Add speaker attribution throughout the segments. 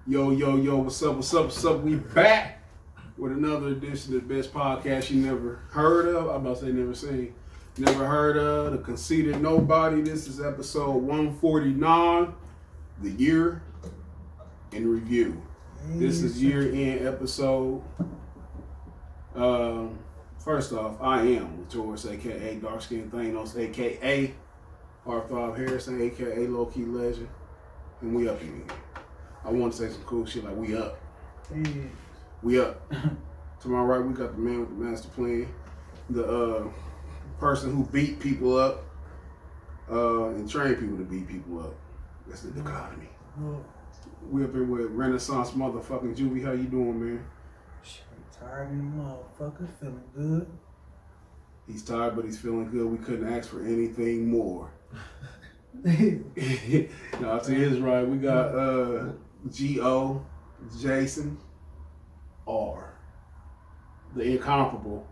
Speaker 1: Yo, what's up? We back with another edition of the best podcast you never heard of. I'm about to say never seen. Never heard of. The Conceited Nobody. This is episode 149, the year in review. This is year-end episode. First off, I am George, a.k.a. Dark Skin Thanos, a.k.a. R5 Harrison, a.k.a. Low Key Legend. And we up in here. I want to say some cool shit like we up.
Speaker 2: Yeah.
Speaker 1: We up. To my right, we got the man with the master plan. The person who beat people up and trained people to beat people up. That's the dichotomy. We up here with Renaissance motherfucking Juvie. How you doing, man?
Speaker 2: Shit, tired of the motherfucker, feeling good.
Speaker 1: He's tired, but he's feeling good. We couldn't ask for anything more. No, to his right, we got G.O., Jason, R. The incomparable.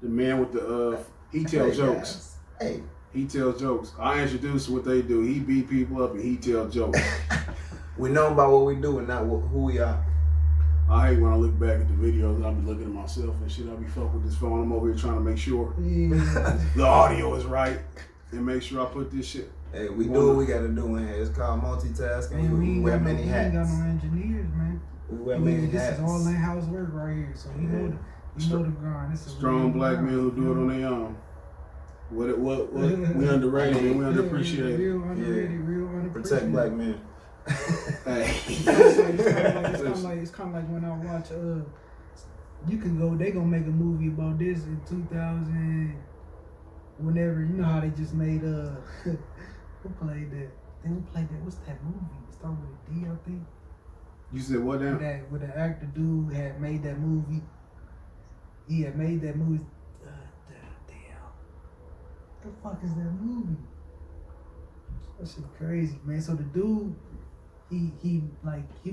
Speaker 1: The man with the, he tells jokes.
Speaker 3: Hey.
Speaker 1: He tells jokes. I introduce what they do. He beat people up and he tells jokes.
Speaker 3: We know about what we do and not who we are.
Speaker 1: I hate when I look back at the videos, I'll be looking at myself and shit. I'll be fucking with this phone. I'm over here trying to make sure the audio is right and make sure I put this shit.
Speaker 3: Hey, we do what we gotta do in here. It's called multitasking.
Speaker 2: Hey,
Speaker 3: we wear many hats.
Speaker 2: We ain't got no engineers, man.
Speaker 3: We wear many hats.
Speaker 2: This is all in-house work right here, so you know the grind. This is
Speaker 1: strong black men who do it on their own. What we underrated and we underappreciated.
Speaker 2: Real underrated, real unappreciated.
Speaker 3: Protect black men.
Speaker 1: Hey.
Speaker 2: It's kind of like when I watch you can go, they gonna make a movie about this in 2000 whenever, you know how they just made who played that? What's that movie? It started with a D, I think.
Speaker 1: You said what now?
Speaker 2: With the actor dude had made that movie. He had made that movie. Damn. What the fuck is that movie? That shit crazy, man. So the dude, he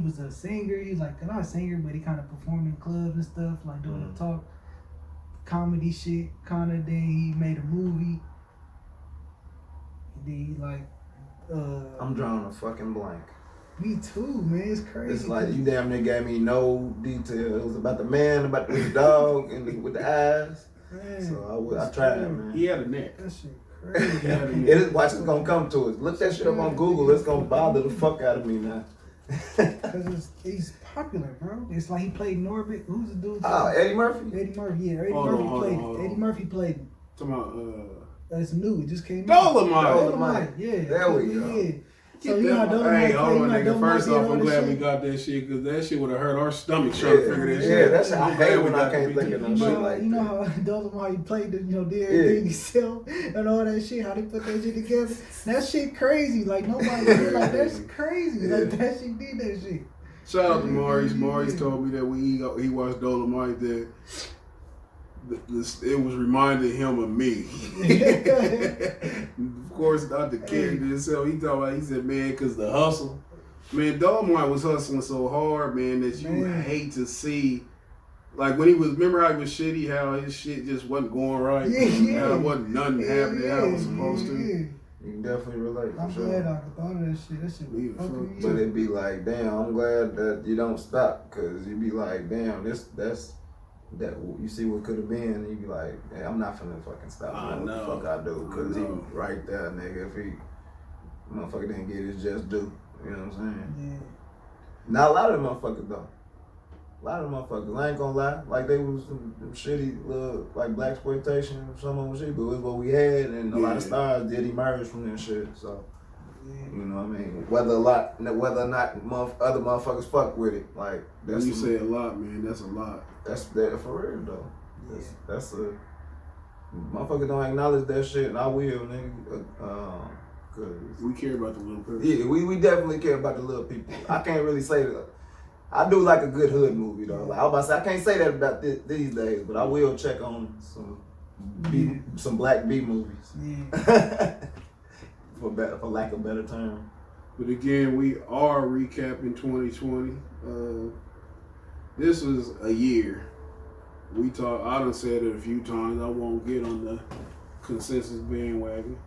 Speaker 2: was a singer. He was like not a singer, but he kind of performed in clubs and stuff, like doing the talk comedy shit. Then he made a movie. And then he
Speaker 3: I'm drawing a fucking blank.
Speaker 2: Me too, man. It's crazy.
Speaker 3: It's like you damn near gave me no detail. It was about the man, about the dog, and with the eyes.
Speaker 2: Man,
Speaker 3: so I tried, man.
Speaker 1: He had a neck.
Speaker 2: That shit crazy.
Speaker 3: Watch it's gonna come to us. Look that shit up on Google. It's gonna bother the fuck out of me now.
Speaker 2: Because he's popular, bro. It's like he played Norbit. Who's the dude?
Speaker 3: Oh, Eddie Murphy?
Speaker 2: Eddie Murphy, yeah. Eddie Murphy played it.
Speaker 1: Talking about,
Speaker 2: it's new. It just came out.
Speaker 1: Dolomite.
Speaker 2: Yeah.
Speaker 3: There we go.
Speaker 2: Yeah. So you know
Speaker 1: Dolomite. Hey, hold on, nigga. First off, I'm glad we got that shit because that shit would have hurt our stomachs trying to figure that shit out.
Speaker 3: Yeah, that's how I hate when I can't think of no shit like that.
Speaker 2: You know how Dolomite played the, did everything himself and all that shit, how they put that shit together. That shit crazy. Like nobody did. Like that's crazy. Like that shit did that shit.
Speaker 1: Shout out to Maurice. Maurice told me that when he watched Dolomite that it was reminding him of me. Of course, not the character itself. He said, man, because the hustle. Man, Dolomite was hustling so hard, man, that you hate to see. Like when remember how he was shitty, how his shit just wasn't going right?
Speaker 2: Yeah.
Speaker 1: How it wasn't nothing happening how it was supposed to.
Speaker 3: You can definitely relate.
Speaker 2: I'm glad I thought of that shit. That shit was fucking
Speaker 3: But it'd be like, damn, I'm glad that you don't stop, because you'd be like, damn, that's you see what could have been, and you be like, hey, I'm not finna fucking stop doing what the fuck I do, because he right there, nigga. If he motherfucker didn't get his just due, you know what I'm saying?
Speaker 2: Yeah.
Speaker 3: Not a lot of them motherfuckers though. A lot of them motherfuckers, I ain't gonna lie, like they was some shitty little like black exploitation, some of them shit, but it was what we had, and a lot of stars did emerge from that shit. So. You know what I mean? Whether or not other motherfuckers fuck with it, like
Speaker 1: that's you say a lot, man. That's a lot.
Speaker 3: That's that for real though. That's a motherfucker don't acknowledge that shit, and I will, nigga. Cause
Speaker 1: we care about the little people.
Speaker 3: Yeah, we definitely care about the little people. I can't really say that. I do like a good hood movie though. Like I was about to say, I can't say that about these days, but I will check on some black B movies.
Speaker 2: Yeah.
Speaker 3: For lack of a better term.
Speaker 1: But again, we are recapping 2020. This was a year. I done said it a few times. I won't get on the consensus bandwagon.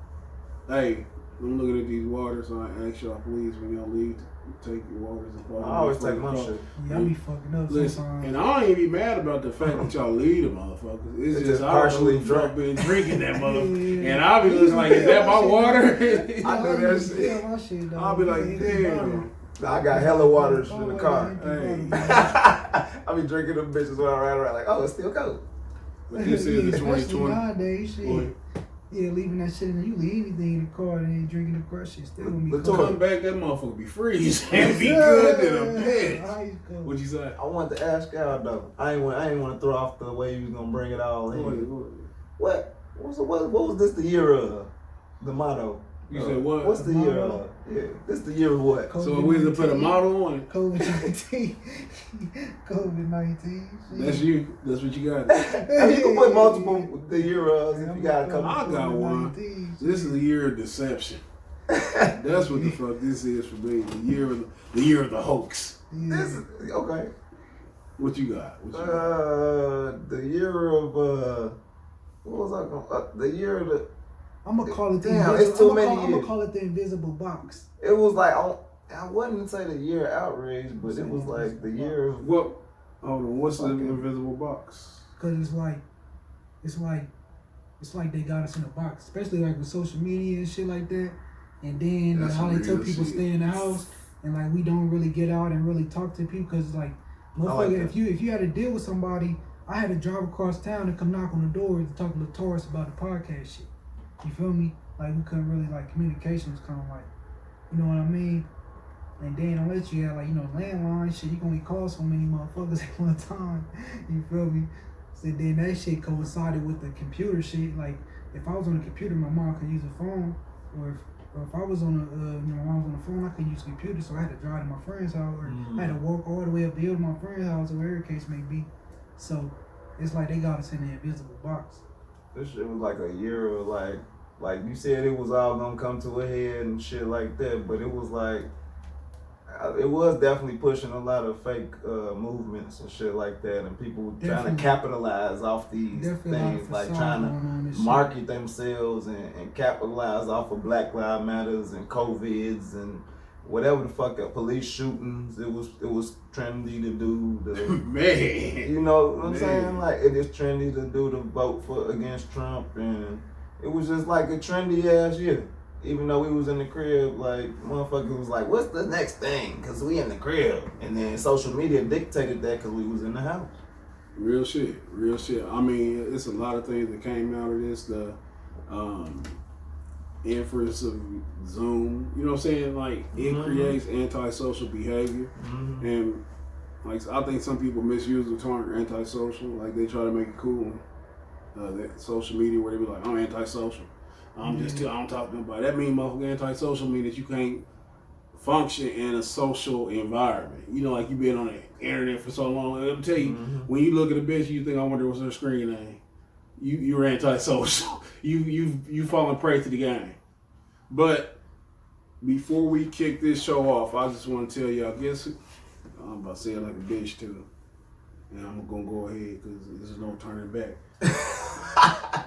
Speaker 1: Hey, I'm looking at these waters, so I ask y'all please when y'all leave Take your waters apart.
Speaker 3: I always take my shit.
Speaker 2: Yeah, I be fucking up
Speaker 1: Listen,
Speaker 2: sometimes.
Speaker 1: and I ain't even mad about the fact that y'all leave the motherfuckers. It's just
Speaker 3: partially
Speaker 1: drunk been drinking that motherfucker.
Speaker 2: Yeah.
Speaker 1: And I'll be looking like, is that my water?
Speaker 3: I know that shit.
Speaker 2: My shit, though.
Speaker 1: I'll be like, damn.
Speaker 3: I got hella waters in the car.
Speaker 1: Hey.
Speaker 3: I be drinking them bitches when I ride around like, oh, it's still cold.
Speaker 1: But this is the
Speaker 2: Especially
Speaker 1: 2020.
Speaker 2: nowadays, shit.
Speaker 1: Boy,
Speaker 2: Yeah, leaving that shit in there. You leave anything in the car and then drinking the car, shit still gonna be
Speaker 3: But
Speaker 2: cold.
Speaker 1: come back, that motherfucker be freeze and be good than a bitch.
Speaker 2: Ice cold.
Speaker 1: What you say?
Speaker 3: I wanted to ask y'all though. I ain't want to throw off the way you was gonna bring it all in. What was this the year of? The motto.
Speaker 1: You said what?
Speaker 3: What's the year of? Yeah, this the year of what?
Speaker 1: So we just put a model on it.
Speaker 2: COVID-19. COVID-19.
Speaker 1: That's you. That's what you got.
Speaker 3: And you can put multiple the year of if you got a couple.
Speaker 1: I got one. This is the year of deception. That's what the fuck this is for me. The year of the hoax.
Speaker 3: This is okay.
Speaker 1: What you got?
Speaker 3: The year of what was I going? The year of the.
Speaker 2: I'm gonna call it the
Speaker 3: Damn,
Speaker 2: invisible.
Speaker 3: it's too
Speaker 2: I'm
Speaker 3: many
Speaker 2: gonna
Speaker 3: years.
Speaker 2: call it the invisible box.
Speaker 3: It was like I wouldn't say the year of outrage, but it was like the year of
Speaker 1: What? Hold on. What's the invisible box?
Speaker 2: Cause it's like they got us in a box, especially like with social media and shit like that. And then
Speaker 1: That's
Speaker 2: how they tell
Speaker 1: real
Speaker 2: people
Speaker 1: shit.
Speaker 2: stay in the house and like we don't really get out and really talk to people because like
Speaker 3: like
Speaker 2: motherfucker,
Speaker 3: that.
Speaker 2: if you had to deal with somebody, I had to drive across town and come knock on the door to talk to Taurus about the podcast shit. You feel me? Like we couldn't really like communication was kind of like, you know what I mean? And then unless you had like, you know, landline shit, you can only call so many motherfuckers at one time. You feel me? So then that shit coincided with the computer shit. Like if I was on a computer, my mom could use a phone, or if I was on a, you know, when I was on the phone, I could use a computer. So I had to drive to my friend's house, or I had to walk all the way up the hill to my friend's house, or whatever the case may be. So it's like they got us in the invisible box.
Speaker 3: this shit was like a year of like you said it was all gonna come to a head and shit like that, but it was like it was definitely pushing a lot of fake movements and shit like that, and people trying to capitalize off these things, like trying to market themselves and capitalize off of Black Lives Matters and COVIDs and whatever the fuck, police shootings. It was trendy to do the
Speaker 1: Man.
Speaker 3: you know what I'm
Speaker 1: Man.
Speaker 3: saying? Like it is trendy to do the vote against Trump, and it was just like a trendy ass year. Even though we was in the crib, like motherfucker was like, "What's the next thing?" Cause we in the crib, and then social media dictated that because we was in the house.
Speaker 1: Real shit. I mean, it's a lot of things that came out of this. The inference of Zoom. You know what I'm saying? Like it creates antisocial behavior, and like I think some people misuse the term antisocial. Like they try to make it cool. That social media where they be like, "I'm antisocial. I don't talk to nobody." That mean motherfucker antisocial mean that you can't function in a social environment. You know, like you been on the internet for so long. Let me tell you, when you look at a bitch, you think, "I wonder what's her screen name." You're antisocial. You falling prey to the game. But before we kick this show off, I just want to tell y'all, guess who? I'm about to say it like a bitch too. And I'm gonna go ahead because there's no turning back.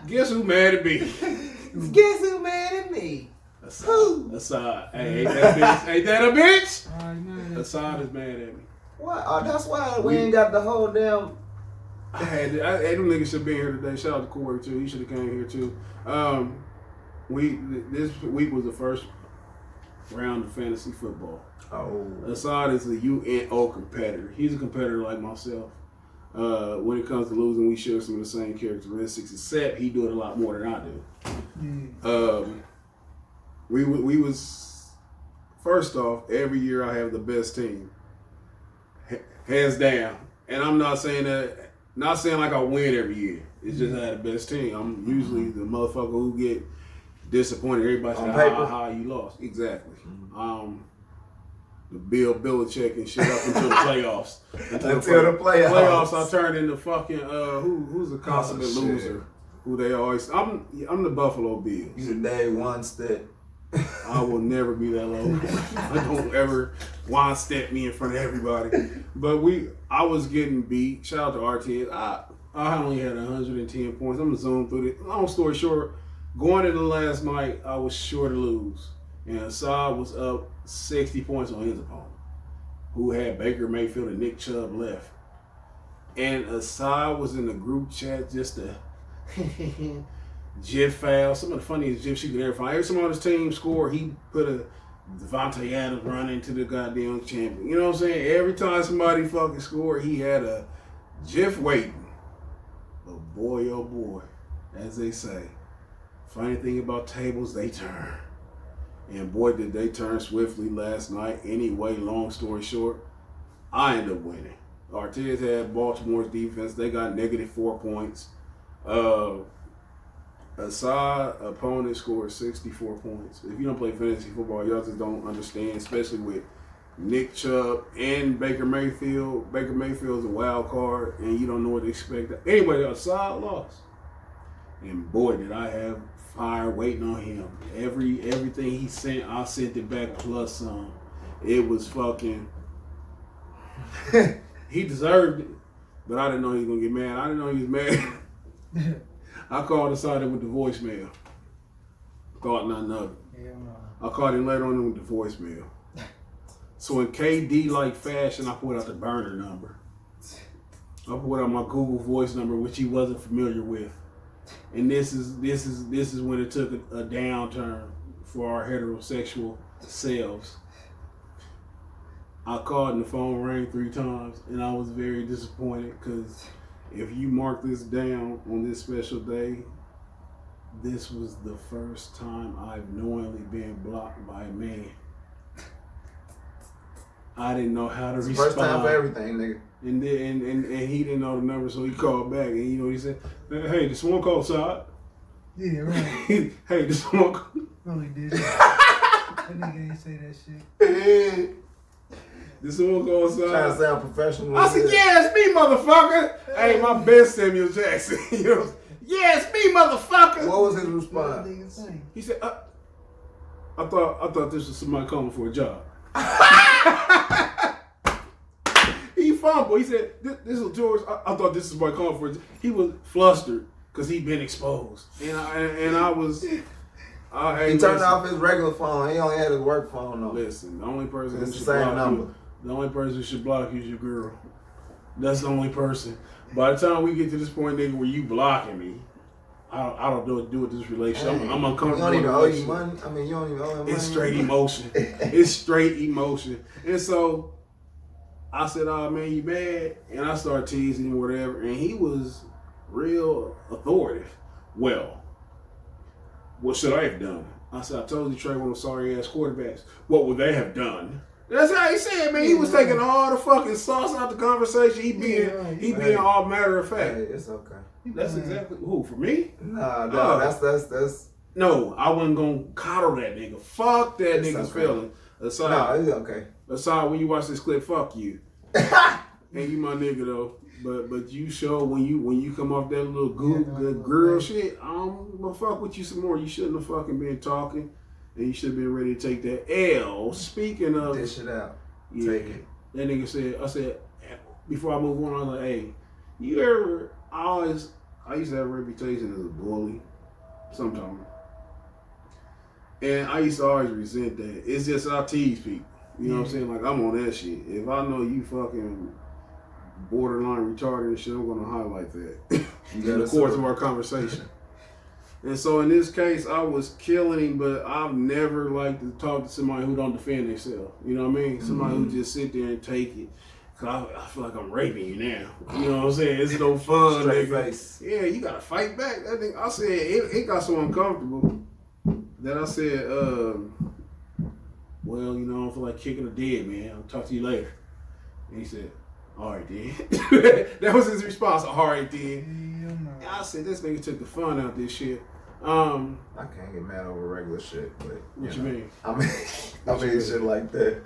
Speaker 1: Guess who mad at me?
Speaker 3: Guess who mad at me?
Speaker 1: Assad. Hey, ain't that a bitch? Assad is mad at me.
Speaker 3: What? That's why we ain't got the whole damn.
Speaker 1: Them niggas should be here today. Shout out to Corey too. He should have came here too. This week was the first round of fantasy football.
Speaker 3: Oh.
Speaker 1: Assad is a UNO competitor. He's a competitor like myself. When it comes to losing, we share some of the same characteristics, except he do it a lot more than I do. We was first off, every year I have the best team, hands down. And I'm not saying like I win every year. It's just I had the best team. I'm usually the motherfucker who get disappointed. Everybody say, "Ha, you lost." Exactly. The Bill Belichick and shit up until the playoffs.
Speaker 3: Until the playoffs.
Speaker 1: I turned into fucking who's a consummate loser. Who they always I'm the Buffalo Bills.
Speaker 3: You the day one step.
Speaker 1: I will never be that low. I don't ever one step me in front of everybody. But I was getting beat. Shout out to RTS. I only had 110 points. I'm gonna zoom through it. Long story short, going into last night, I was sure to lose. And Assad was up 60 points on his opponent. who had Baker Mayfield and Nick Chubb left. And Asad was in the group chat just a GIF file. Some of the funniest GIFs you could ever find. Every time on his team scored, he put a Devontae Adams run into the goddamn champion. You know what I'm saying? Every time somebody fucking scored, he had a GIF waiting. But boy, oh boy, as they say, funny thing about tables, they turn. And boy, did they turn swiftly last night. Anyway, long story short, I ended up winning. Artez had Baltimore's defense. They got -4 points. Assad opponent scored 64 points. If you don't play fantasy football, y'all just don't understand, especially with Nick Chubb and Baker Mayfield. Baker Mayfield's a wild card, and you don't know what to expect. Anyway, Assad lost. And boy, did I have fire waiting on him. Everything he sent, I sent it back plus some. It was fucking... He deserved it, but I didn't know he was going to get mad. I didn't know he was mad. I called Asada with the voicemail. Thought nothing of it.
Speaker 2: Hell no.
Speaker 1: I called him later on with the voicemail. So in KD-like fashion, I put out the burner number. I put out my Google Voice number, which he wasn't familiar with. And this is when it took a downturn for our heterosexual selves. I called and the phone rang 3 times, and I was very disappointed because if you mark this down on this special day, this was the first time I've knowingly been blocked by a man. I didn't know how to respond.
Speaker 3: First time for everything, nigga.
Speaker 1: And then and he didn't know the number, so he called back, and you know what he said? Hey, this one call Side.
Speaker 2: Yeah, right.
Speaker 1: Hey, this one call.
Speaker 2: No, he didn't. That nigga ain't say that shit.
Speaker 1: This one call Side.
Speaker 3: Trying to sound professional.
Speaker 1: I said, yeah, it's me, motherfucker. Hey, my best Samuel Jackson. You know, yeah, it's me, motherfucker.
Speaker 3: What was his response?
Speaker 1: He said, I thought this was somebody calling for a job. He fumbled. He said, this is George. I thought this was somebody calling for a job. He was flustered because he'd been exposed. And I was...
Speaker 3: He turned off his regular phone. He only had his work phone on.
Speaker 1: Listen, the only person
Speaker 3: It's
Speaker 1: who
Speaker 3: the
Speaker 1: should
Speaker 3: same
Speaker 1: block
Speaker 3: number.
Speaker 1: you, the only person who should block you is your girl. That's the only person. By the time we get to this point, nigga, where you blocking me, I don't know what to do with this relationship. I'm uncomfortable.
Speaker 3: You don't even owe you money. I mean, you don't even owe him money.
Speaker 1: It's straight emotion. It's straight emotion. And so I said, oh man, you mad? And I started teasing him, whatever. And he was real authoritative. Well, what should I have done? I said, I told you Trey one of those sorry ass quarterbacks. What would they have done? That's how he said, man. He was taking all the fucking sauce out the conversation. He being all matter of fact.
Speaker 3: Hey, it's okay.
Speaker 1: That's exactly who for me.
Speaker 3: Nah, that's.
Speaker 1: No, I wasn't gonna coddle that nigga. Fuck that
Speaker 3: It's
Speaker 1: nigga's
Speaker 3: okay.
Speaker 1: feeling. Aside,
Speaker 3: No, it's okay.
Speaker 1: aside when you watch this clip, fuck you. And you my nigga though. But you show when you come off that little girl shit, I'm gonna fuck with you some more. You shouldn't have fucking been talking, and you should have been ready to take that L. Speaking of,
Speaker 3: Dish it out.
Speaker 1: yeah,
Speaker 3: Take it.
Speaker 1: that nigga said. I said before I move on, I was like, hey, you ever? I used to have a reputation as a bully, sometimes, and I used to always resent that. It's just I tease people. You know what I'm saying? Like I'm on that shit. If I know you fucking borderline retarded and shit, I'm gonna highlight that in the course of our conversation. And so in this case, I was killing him, but I've never liked to talk to somebody who don't defend themselves. You know what I mean? Somebody who just sit there and take it. Cause I feel like I'm raping you now. You know what I'm saying? It's no fun,
Speaker 3: Straight
Speaker 1: nigga.
Speaker 3: face.
Speaker 1: Yeah, you gotta fight back. That thing, I said it got so uncomfortable that I said, well, you know, I don't feel like kicking a dead man. I'll talk to you later. And he said, all right, then. That was his response. All right, then. I said, this nigga took the fun out this shit.
Speaker 3: I can't get mad over regular shit, but
Speaker 1: What you mean?
Speaker 3: I mean shit like that.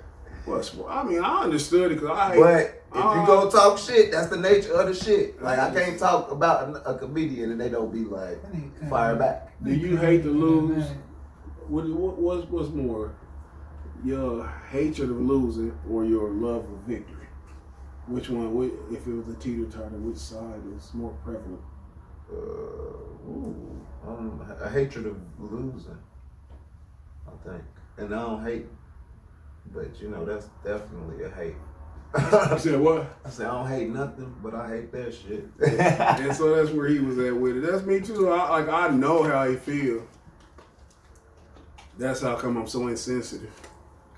Speaker 1: I mean, I understood it because
Speaker 3: But if you go talk shit, that's the nature of the shit. Like I can't talk about a comedian and they don't be like fire back.
Speaker 1: Do you hate to lose? What's more, your hatred of losing or your love of victory? Which one? If it was a teeter-totter, which side is more prevalent?
Speaker 3: A hatred of losing, I think. And I don't hate, but you know, that's definitely a hate.
Speaker 1: You said what?
Speaker 3: I said I don't hate nothing, but I hate that shit.
Speaker 1: And so that's where he was at with it. That's me too. I know how he feel. That's how come I'm so insensitive.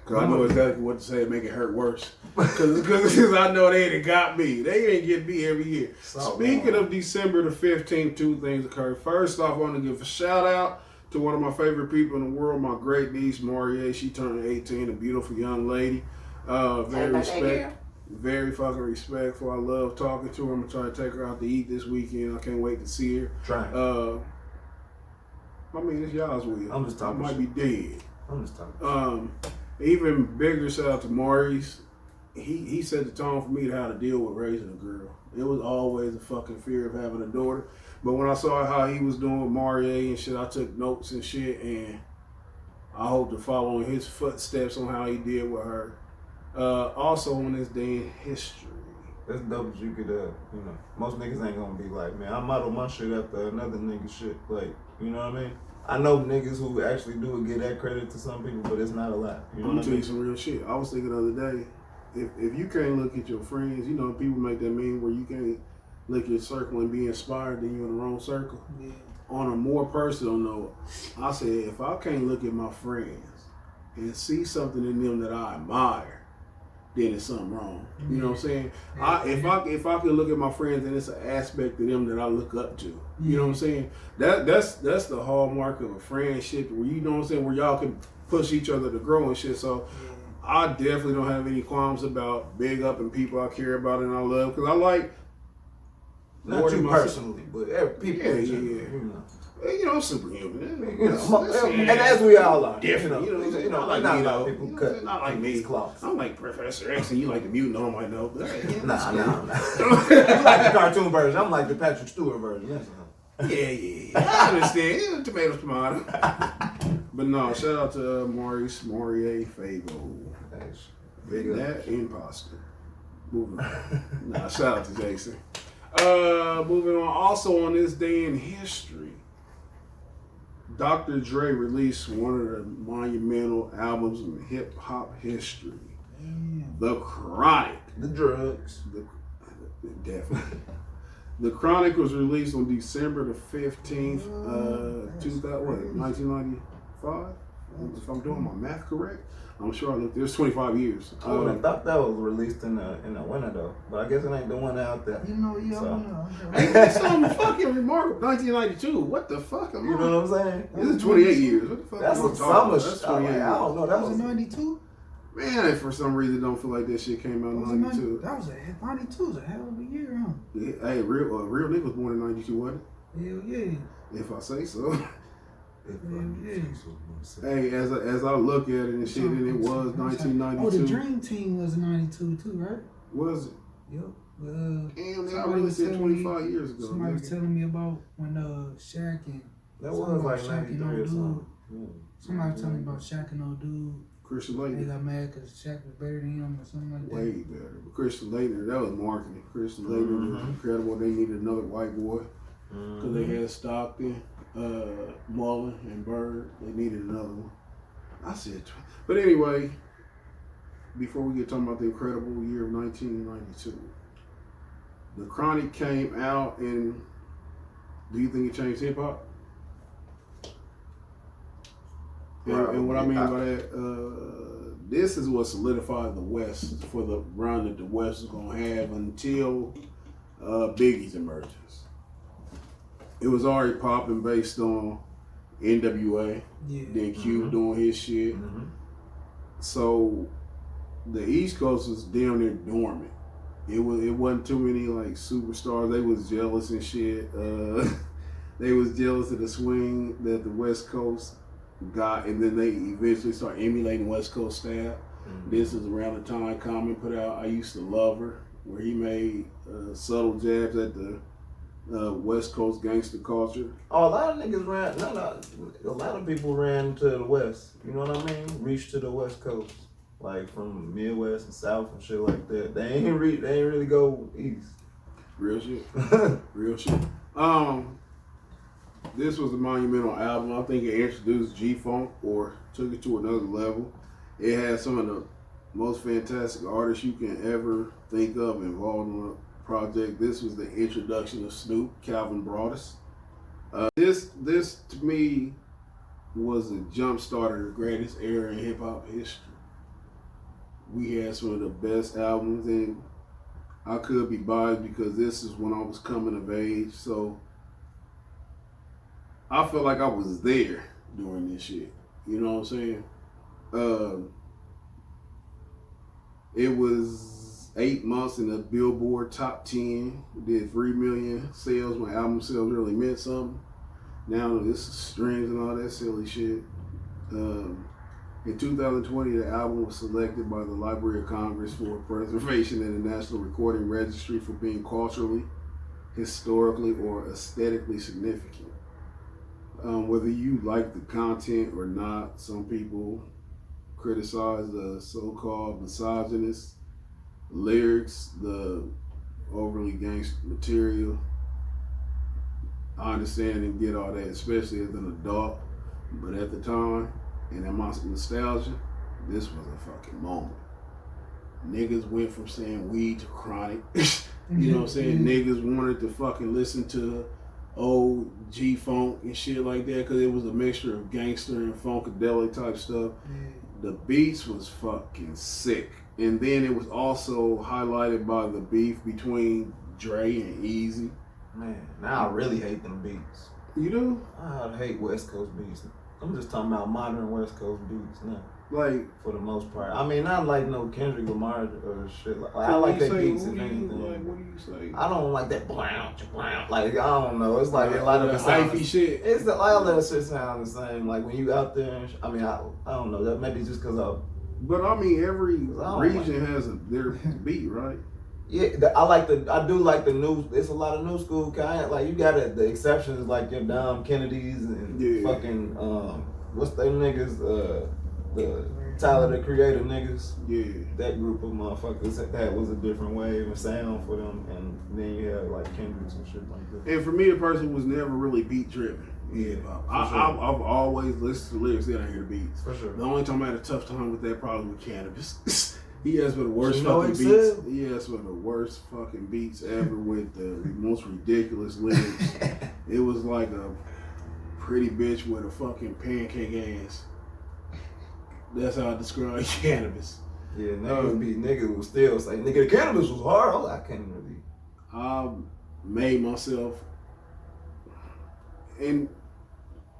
Speaker 1: Cause I know exactly what to say to make it hurt worse. Cause I know they ain't got me. They ain't get me every year. Speaking of December the 15th, two things occurred. First off, I want to give a shout out to one of my favorite people in the world, my great niece, Marie. She turned 18, a beautiful young lady. Very fucking respectful. I love talking to her. I'm gonna try to take her out to eat this weekend. I can't wait to see her.
Speaker 3: Trying.
Speaker 1: I mean, it's y'all's will.
Speaker 3: I'm just talking.
Speaker 1: I might be dead.
Speaker 3: I'm just talking.
Speaker 1: Even bigger shout out to Maurice. He set the tone for me to how to deal with raising a girl. It was always a fucking fear of having a daughter. But when I saw how he was doing with Marie and shit, I took notes and shit, and I hope to follow in his footsteps on how he did with her. Also on this day in history.
Speaker 3: That's dope that you could, most niggas ain't gonna be like, man, I model my shit after another nigga shit. Like, you know what I mean? I know niggas who actually do give that credit to some people, but it's not a lot. You know
Speaker 1: I'm gonna tell you some real shit. I was thinking the other day, if you can't look at your friends, people make that meme where you can't look at your circle and be inspired, then you're in the wrong circle.
Speaker 2: Yeah.
Speaker 1: On a more personal note, I said, if I can't look at my friends and see something in them that I admire, then it's something wrong. You know what I'm saying? If I can look at my friends and it's an aspect of them that I look up to. You know what I'm saying? That's the hallmark of a friendship where, you know what I'm saying, where y'all can push each other to grow and shit. So I definitely don't have any qualms about big upping people I care about and I love, because I like
Speaker 3: not you personally, but people.
Speaker 1: Yeah. I'm superhuman.
Speaker 3: And as we all are.
Speaker 1: Different.
Speaker 3: Like not a lot of people cut.
Speaker 1: Not like me.
Speaker 3: Cloths.
Speaker 1: I'm like Professor X and you like the mutant. I might know.
Speaker 3: Nah. You like the cartoon version. I'm like the Patrick Stewart version.
Speaker 1: Yeah. I understand. Tomato. But no, shout out to Maurice Morier Fabo.
Speaker 3: Big
Speaker 1: that imposter. Moving on. Shout out to Jason. Moving on. Also on this day in history, Dr. Dre released one of the monumental albums in hip hop history. The Chronic.
Speaker 3: The drugs.
Speaker 1: Definitely. The Chronic was released on December the 15th, 1995. If I'm doing my math correct. I'm sure I looked. It was 25 years.
Speaker 3: I would have thought that was released in the winter though, but I guess it ain't the one out there.
Speaker 2: I don't know.
Speaker 1: Ain't something fucking remarkable. 1992. What the fuck?
Speaker 3: You know what I'm saying?
Speaker 1: This is 28 years. What the fuck?
Speaker 3: That's some summer shit.
Speaker 1: That's 28 years.
Speaker 3: I don't know. That
Speaker 2: was in 92.
Speaker 1: Man, for some reason, don't feel like that shit came out in 92.
Speaker 2: That was 92 was a hell of a year, huh?
Speaker 1: Yeah, hey, real nigga was born in 92, wasn't
Speaker 2: it? Hell yeah.
Speaker 1: If I say so.
Speaker 2: Yeah.
Speaker 1: Hey, as I look at it and shit, and it was 1992.
Speaker 2: Oh, the Dream Team was 92 too, right?
Speaker 1: Was it?
Speaker 2: Yep.
Speaker 1: Damn, I really said 25 years ago.
Speaker 2: Somebody was telling me about when Shaq and
Speaker 3: that was like
Speaker 2: Shaq and old dude. Somebody was telling me about Shaq and old dude.
Speaker 1: Christian Laettner.
Speaker 2: They got mad because Shaq was better than him or something like that.
Speaker 1: Way better. But Christian Laettner, that was marketing. Christian Laettner was incredible. They needed another white boy because they had Stockton, Mullen, and Bird. They needed another one. I said, but anyway, before we get talking about the incredible year of 1992, The Chronic came out, and do you think it changed hip hop? And what I mean by that, this is what solidified the West for the run that the West is going to have until Biggie's emergence. It was already popping based on NWA, then Cube doing his shit. So the East Coast was damn near dormant. It wasn't too many like superstars. They was jealous and shit. They was jealous of the swing that the West Coast got, and then they eventually started emulating West Coast style. This is around the time Common put out I Used to Love Her, where he made subtle jabs at the West Coast gangster culture.
Speaker 3: Oh, a lot of niggas ran. A lot of people ran to the West. You know what I mean? Reached to the West Coast, like from Midwest and South and shit like that. They ain't really go east.
Speaker 1: Real shit. Real shit. This was a monumental album. I think it introduced G-Funk or took it to another level. It had some of the most fantastic artists you can ever think of involved in a project. This was the introduction of Snoop, Calvin Broadus. This to me was a jump starter, the greatest era in hip hop history. We had some of the best albums, and I could be biased because this is when I was coming of age, so I felt like I was there during this shit. You know what I'm saying? It was 8 months in the Billboard Top 10. Did 3 million sales when album sales really meant something. Now this is streams and all that silly shit. In 2020, the album was selected by the Library of Congress for preservation in the National Recording Registry for being culturally, historically, or aesthetically significant. Whether you like the content or not, some people criticize the so-called misogynist lyrics, the overly gangster material. I understand and get all that, especially as an adult, but at the time, and in my nostalgia, this was a fucking moment. Niggas went from saying weed to chronic. You know what I'm saying? Niggas wanted to fucking listen to old G-Funk and shit like that because it was a mixture of gangster and funkadelic type stuff. The beats was fucking sick. And then it was also highlighted by the beef between Dre and Easy.
Speaker 3: Man, now I really hate them beats.
Speaker 1: You do?
Speaker 3: I hate West Coast beats. I'm just talking about modern West Coast beats now.
Speaker 1: Like,
Speaker 3: for the most part. I mean, not like no Kendrick Lamar or shit. Like, I like that beats if anything.
Speaker 1: Like, what do you say?
Speaker 3: I don't like that blam. Like, I don't know. It's like a lot of the
Speaker 1: hyphy shit.
Speaker 3: It's the, all that shit sound the same. Like when you out there, I mean, I don't know. That maybe just because I.
Speaker 1: But I mean, every region has their beat, right?
Speaker 3: Yeah, I do like the new. It's a lot of new school kind. Like you got the exceptions, like your Dom Kennedys and fucking what's them niggas? The Tyler the Creator niggas.
Speaker 1: Yeah.
Speaker 3: That group of motherfuckers. That was a different wave of sound for them, and then you have like Kendricks and shit like that.
Speaker 1: And for me, the person was never really beat driven. Yeah, I've always listened to lyrics, then I hear the beats.
Speaker 3: For sure.
Speaker 1: The only time I had a tough time with that probably with Cannabis. He has one of the worst fucking beats. He has one of the worst fucking beats ever with the most ridiculous lyrics. It was like a pretty bitch with a fucking pancake ass. That's how I describe Cannabis.
Speaker 3: Yeah, niggas will still say, nigga, the Cannabis was hard. I can't really.
Speaker 1: I made myself, and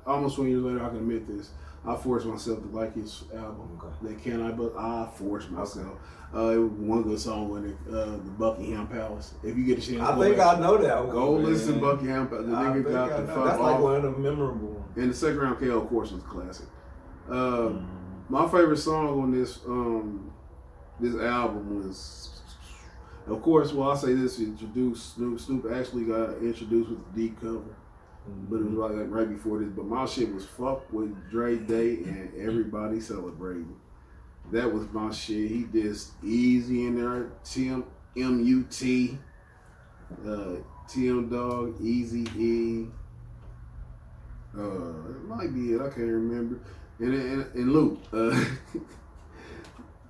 Speaker 1: almost 20 years later, I can admit this. I forced myself to like his album. Okay. That can I? But I forced myself. It was one good song with it, the Buckingham Palace. If you get a chance,
Speaker 3: I think I know that one.
Speaker 1: Go listen to Buckingham Palace. The nigga got the fuck off.
Speaker 3: That's like one of the memorable ones.
Speaker 1: And the second round KO, of course, was a classic. My favorite song on this album was, of course, well, I'll say this: introduced Snoop. Snoop actually got introduced with the deep cover. But it was like right before this. But my shit was Fuck with Dre Day and Everybody Celebrating. That was my shit. He did Easy in there, Tim M.U.T., Tim Dog, Easy E. It might be it. I can't remember. And Luke.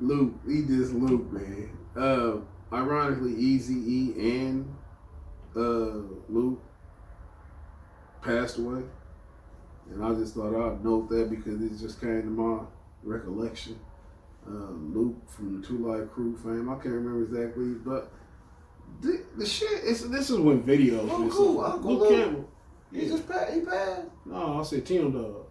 Speaker 1: Luke. He did Luke, man. Ironically, Easy E and Luke passed away, and I just thought I'd note that because it just came to my recollection. Luke from the Two Live Crew fame, I can't remember exactly, but the shit is, this is when videos.
Speaker 3: Oh, cool.
Speaker 1: Luke Campbell.
Speaker 3: He just passed. He passed.
Speaker 1: No, I said Tim Dog.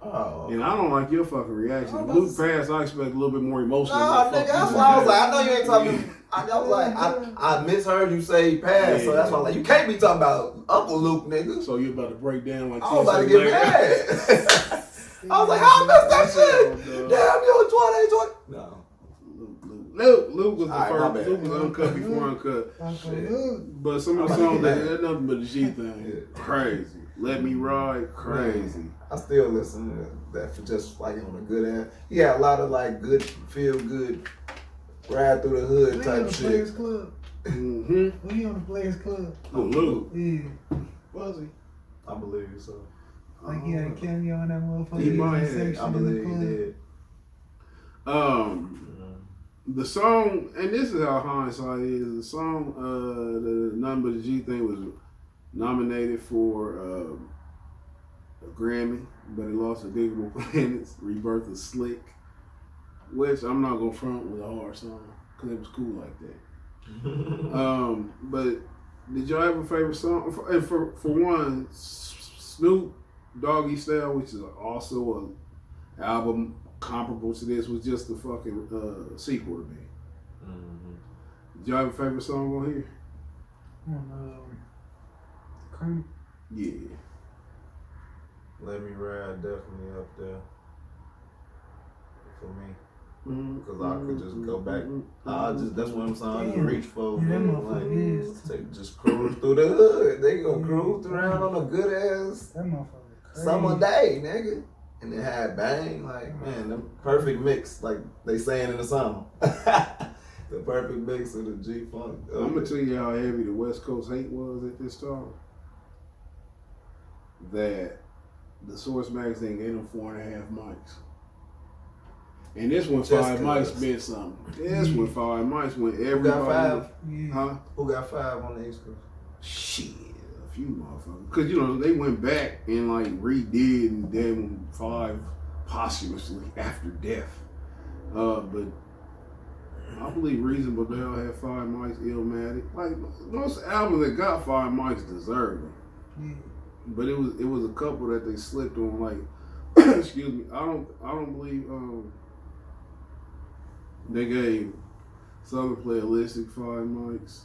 Speaker 3: Oh.
Speaker 1: And I don't like your fucking reaction. If Luke passed, I expect a little bit more emotion.
Speaker 3: No, nigga, that's why I was like, I know you ain't talking. I was like, I misheard you say he passed, so that's why I'm like, you can't be talking about Uncle Luke, nigga.
Speaker 1: So you about to break down like
Speaker 3: I was about to get mad. I was like, how I messed that shit? Damn, you 20. No.
Speaker 1: Luke was the first. Luke was uncut before uncut. But some of the songs, they're nothing but the G thing. Crazy. Let Me Ride, crazy.
Speaker 3: I still listen to that for just like on a good ass. He had a lot of like good, feel good, ride through the hood type shit.
Speaker 2: Players Club.
Speaker 1: Mm-hmm.
Speaker 2: Was he on the Players Club?
Speaker 1: Oh, Luke.
Speaker 2: Yeah.
Speaker 1: Was he?
Speaker 3: I believe so.
Speaker 2: Like he had a cameo on that motherfucker.
Speaker 1: He might have.
Speaker 3: I believe he did.
Speaker 1: The song, and this is how hindsight is. The song, the Nothing But a G thing was nominated for a Grammy, but it lost to Digable Planet's Rebirth of Slick, which I'm not gonna front with a hard song because it was cool like that. But did y'all have a favorite song? For one, Snoop Doggy Style, which is also an album comparable to this, was just the fucking sequel to me. Did y'all have a favorite song on here?
Speaker 2: Cream.
Speaker 1: Yeah.
Speaker 3: Let Me Ride definitely up there for me. Because I could just go back. That's what I'm saying. I can reach for.
Speaker 2: Yeah, that
Speaker 3: like,
Speaker 2: motherfucker is.
Speaker 3: just cruise through the hood. They gonna cruise around on a good ass
Speaker 2: That motherfucker crazy.
Speaker 3: summer day, nigga. And it had bang, like, man, the perfect mix, like they saying in the song. The perfect mix of the G-Funk.
Speaker 1: I'm gonna tell you how heavy the West Coast hate was at this time. That the Source magazine gave them 4.5 mics. And this one, 5 mics meant something. This one, 5 mics went everybody.
Speaker 3: Who got 5?
Speaker 2: Yeah.
Speaker 1: Huh?
Speaker 3: Who got 5 on the East Coast?
Speaker 1: Shit, a few motherfuckers. Because, you know, they went back and, like, redid and then 5 posthumously after death. But I believe Reasonable Doubt had 5 mics, Illmatic. Like, most albums that got 5 mics deserve them.
Speaker 2: Yeah.
Speaker 1: But it was a couple that they slipped on, like, excuse me, I don't believe they gave Southern Playalistic 5 mics.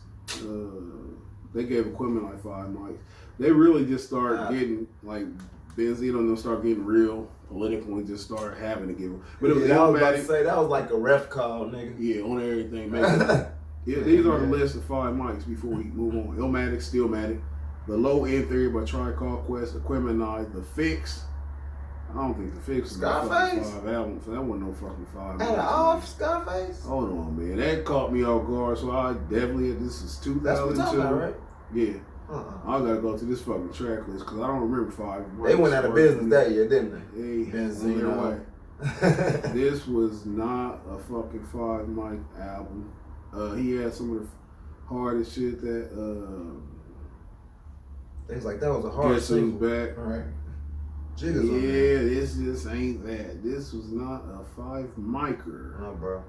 Speaker 1: They gave Equipment like 5 mics. They really just started getting like Benzino and them start getting real political and just started having to give them. But it was
Speaker 3: I was about to
Speaker 1: Illmatic.
Speaker 3: say that was like a ref call, nigga.
Speaker 1: Yeah, on everything. Yeah, these are the list of 5 mics before we move on. Illmatic, Stillmatic, The Low End Theory by Tribe Called Quest, Equipment Night, The Fix. I don't think The Fix was no fucking 5 albums. That wasn't no fucking 5
Speaker 3: And
Speaker 1: albums.
Speaker 3: off Scarface?
Speaker 1: Hold on, man. That caught me off guard. So I definitely, this is 2002.
Speaker 3: That's what you're talking about, right?
Speaker 1: Yeah. I gotta go to this fucking track list because I don't remember 5.
Speaker 3: They went out of business that year, didn't they?
Speaker 1: Hey,
Speaker 3: Benzino.
Speaker 1: This was not a fucking 5 mic album. He had some of the hardest shit that
Speaker 3: Things like that was a hard
Speaker 1: Guess Who's
Speaker 3: single.
Speaker 1: Back.
Speaker 3: Right.
Speaker 1: Yeah, this just ain't that. This was not a 5 micer.
Speaker 3: No, bro.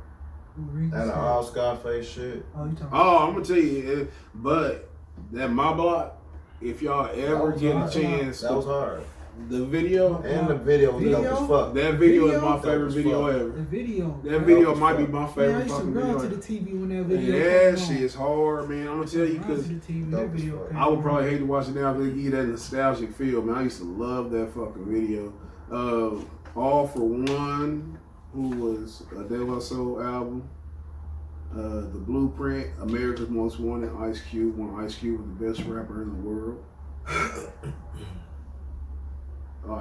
Speaker 2: That
Speaker 3: That all Scarface shit.
Speaker 2: Oh, you talking
Speaker 1: Oh, I'm gonna tell you, but that My Block, if y'all ever get a chance,
Speaker 3: That was hard.
Speaker 1: the video,
Speaker 3: And the video was dope as fuck.
Speaker 1: that video is my
Speaker 2: Video?
Speaker 1: favorite video
Speaker 2: the
Speaker 1: ever.
Speaker 2: video?
Speaker 1: That video
Speaker 3: was
Speaker 1: might be
Speaker 3: fuck.
Speaker 1: my
Speaker 2: Man, I
Speaker 1: favorite
Speaker 2: used to
Speaker 1: fucking
Speaker 2: run
Speaker 1: video.
Speaker 2: to the TV when that
Speaker 1: And
Speaker 2: video
Speaker 1: that
Speaker 2: came on.
Speaker 1: shit's hard, man. I'm gonna tell you
Speaker 2: Run
Speaker 1: because
Speaker 2: to the TV when
Speaker 3: Dope
Speaker 2: that
Speaker 3: as
Speaker 2: video
Speaker 3: fuck.
Speaker 2: came
Speaker 1: I would
Speaker 2: on.
Speaker 1: probably hate to watch it now if they give you that nostalgic feel, man. I used to love that fucking video. All for One, who was a De La Soul album. The Blueprint, America's Most Wanted, Ice Cube, when Ice Cube was the best rapper in the world.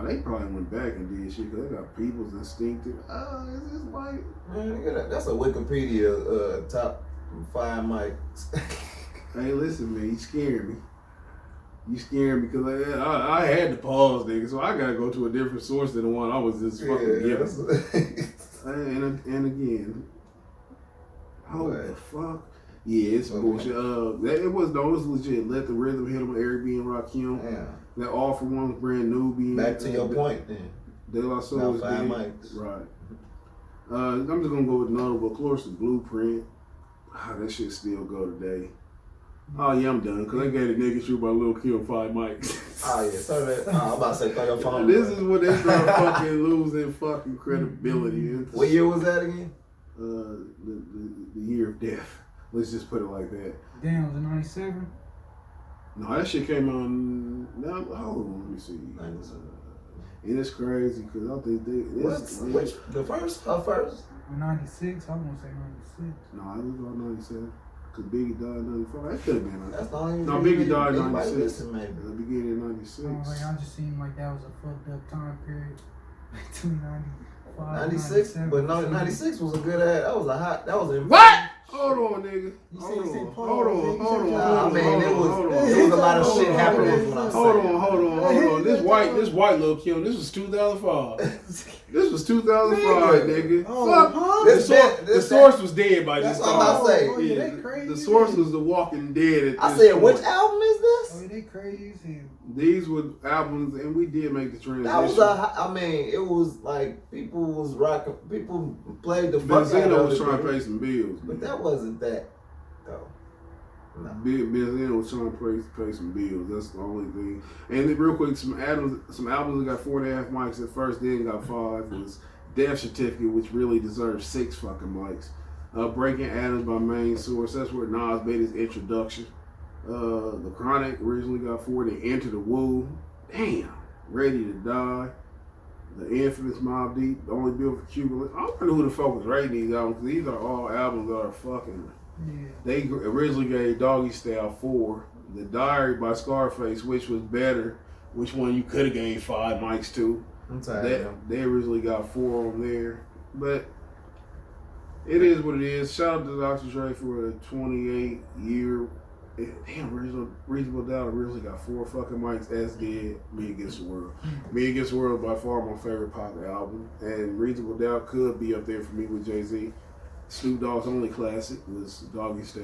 Speaker 1: They probably went back and did shit because they got People's Instinctive. It's just like,
Speaker 3: Man, nigga, that's a Wikipedia top 5 mics.
Speaker 1: hey, listen, man, you scared me. You scared me because I had to pause, nigga, so I gotta go to a different source than the one I was just fucking given. And again, the fuck? Yeah, it's bullshit. It was legit. Let the Rhythm Hit 'em, Eric B. and Rakim.
Speaker 3: Yeah.
Speaker 1: That All for One was brand new.
Speaker 3: Back to your point then.
Speaker 1: De La Soul
Speaker 3: Now
Speaker 1: was
Speaker 3: 5
Speaker 1: big.
Speaker 3: mics.
Speaker 1: Right. I'm just gonna go with notable. Of course, the Blueprint. That shit still go today. Oh yeah, I'm done. Cause I gave the nigga shoot by Lil Kim 5 mics.
Speaker 3: Oh yeah, so that I'm about to say throw your phone.
Speaker 1: This is when they start fucking losing fucking credibility.
Speaker 3: What year was that again?
Speaker 1: The year of death. Let's just put it like that.
Speaker 2: Damn, was it 97?
Speaker 1: No, that shit came on. Now, hold on, let me see.
Speaker 3: 97.
Speaker 1: And it's crazy because I think
Speaker 3: Which the first? First?
Speaker 2: Or 96? I want to say 96.
Speaker 1: No, it was about 97. Because Biggie died in 94. That could have been.
Speaker 3: That's the only
Speaker 1: No, Biggie died in
Speaker 3: anybody
Speaker 1: 96.
Speaker 3: listen, maybe.
Speaker 1: The beginning of 96.
Speaker 2: I just seemed like that was a fucked up time period. Between 95
Speaker 3: 96, but no, 96 was a good ass. That was a
Speaker 1: What? Hold on, nigga.
Speaker 2: You
Speaker 1: Hold
Speaker 2: said
Speaker 1: on.
Speaker 2: Paul,
Speaker 1: Hold on.
Speaker 2: nigga.
Speaker 1: Hold on.
Speaker 3: Nah, I mean,
Speaker 1: Hold on.
Speaker 3: there was a lot of
Speaker 2: Hold
Speaker 3: shit
Speaker 2: on,
Speaker 3: happening.
Speaker 2: hold
Speaker 3: Is what I'm
Speaker 1: Hold
Speaker 3: saying.
Speaker 1: on. This white Lil Kim. This was 2005. This was 2005, nigga.
Speaker 2: Oh,
Speaker 1: Fuck.
Speaker 2: huh?
Speaker 1: The source was dead by this
Speaker 3: That's what
Speaker 1: time.
Speaker 3: I'm about to say.
Speaker 2: Oh, yeah, they crazy.
Speaker 1: The source was The Walking Dead. At
Speaker 3: I
Speaker 1: this
Speaker 3: said,
Speaker 1: point.
Speaker 3: which album is this?
Speaker 2: Oh, they crazy as hell.
Speaker 1: These were albums, and we did make the transition.
Speaker 3: That was I mean, it was like people was rocking. People played the fuck out
Speaker 1: Benzino
Speaker 3: of
Speaker 1: was
Speaker 3: it,
Speaker 1: trying to
Speaker 3: dude.
Speaker 1: pay some bills,
Speaker 3: But
Speaker 1: man.
Speaker 3: that wasn't that though. No.
Speaker 1: Benzino was trying to pay some bills. That's the only thing. And then real quick, some albums that got 4.5 mics at first, then got 5 was Death Certificate, which really deserves 6 fucking mics. Breaking Atoms by Main Source. That's where Nas made his introduction. The Chronic originally got 4. Then Enter the Woo. Damn. Ready to Die. The infamous Mobb Deep. The Only Bill for Cuba. I don't know who the fuck was rating these albums, because these are all albums that are fucking.
Speaker 2: Yeah.
Speaker 1: They originally gave Doggy Style 4. The Diary by Scarface, which was better. Which one you could have gave 5 mics to.
Speaker 3: I'm tired. of them.
Speaker 1: They originally got 4 on there. But it is what it is. Shout out to Dr. Dre for a 28-year. Damn, Reasonable Doubt originally got 4 fucking mics, as did Me Against the World. Me Against the World by far my favorite pop album. And Reasonable Doubt could be up there for me with Jay-Z. Snoop Dogg's only classic was Doggy Style.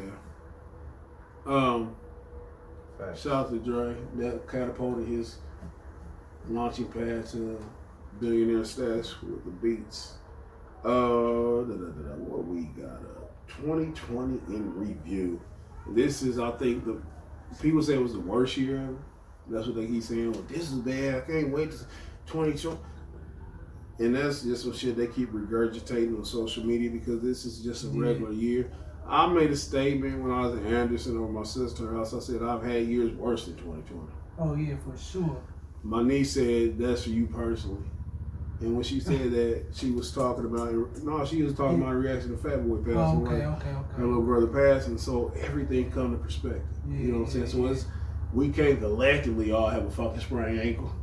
Speaker 1: Shout out to Dre. That catapulted his launching pad to billionaire status with the beats. What we got? 2020 in review. This is, I think, the people say it was the worst year ever. That's what they keep saying. Well, this is bad. I can't wait to 2020. And that's just some shit they keep regurgitating on social media, because this is just a regular year. I made a statement when I was in Anderson or my sister's house. I said, I've had years worse than 2020.
Speaker 2: Oh, yeah, for sure.
Speaker 1: My niece said, that's for you personally. And when she said that, she was talking about, she was talking about her reaction to Fat Boy passing
Speaker 2: Oh,
Speaker 1: away.
Speaker 2: okay.
Speaker 1: Her little brother passing, so everything come to perspective. You know what I'm saying? So it's, we can't collectively all have a fucking sprained ankle.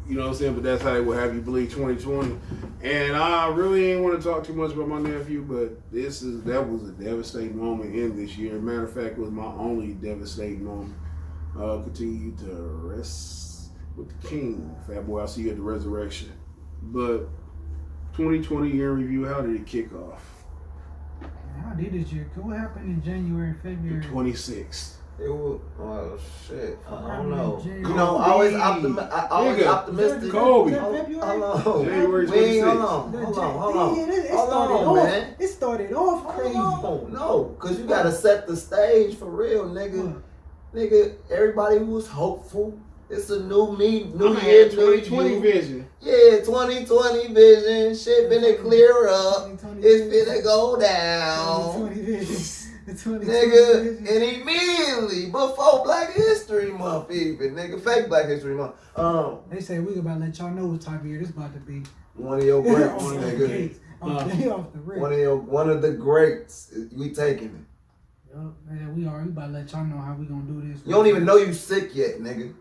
Speaker 1: You know what I'm saying? But that's how they will have you believe 2020. And I really ain't want to talk too much about my nephew, but that was a devastating moment in this year. Matter of fact, it was my only devastating moment. Continue to rest with the king. Fat Boy, I'll see you at the resurrection. But 2020 year in review, how did it kick off?
Speaker 2: How did this year? What happened in January, February?
Speaker 1: The 26th.
Speaker 3: It was, oh shit, I don't
Speaker 2: What
Speaker 3: know.
Speaker 2: happened in
Speaker 3: You know, always
Speaker 1: Nigga,
Speaker 3: optimistic.
Speaker 1: Kobe.
Speaker 3: Hold on.
Speaker 1: January
Speaker 3: We ain't,
Speaker 1: 26th.
Speaker 3: hold on. Man.
Speaker 2: It started off crazy.
Speaker 3: No, because you got to set the stage for real, nigga. Nigga, everybody was hopeful. It's a new year, new
Speaker 1: 2020
Speaker 3: you.
Speaker 1: vision.
Speaker 3: Yeah, 2020 vision. Shit finna clear up. It's finna go down.
Speaker 2: 2020 vision. The 2020
Speaker 3: Nigga,
Speaker 2: vision.
Speaker 3: and immediately before Black History Month, even nigga, fake Black History Month.
Speaker 2: They say we about to let y'all know what type of year this about to be.
Speaker 3: One of your greats,
Speaker 2: Off the
Speaker 3: nigga.
Speaker 2: gates. Off the rip.
Speaker 3: One of the greats. We taking it.
Speaker 2: Yup, man, we about to let y'all know how we gonna do this.
Speaker 3: You don't even know you sick yet, nigga.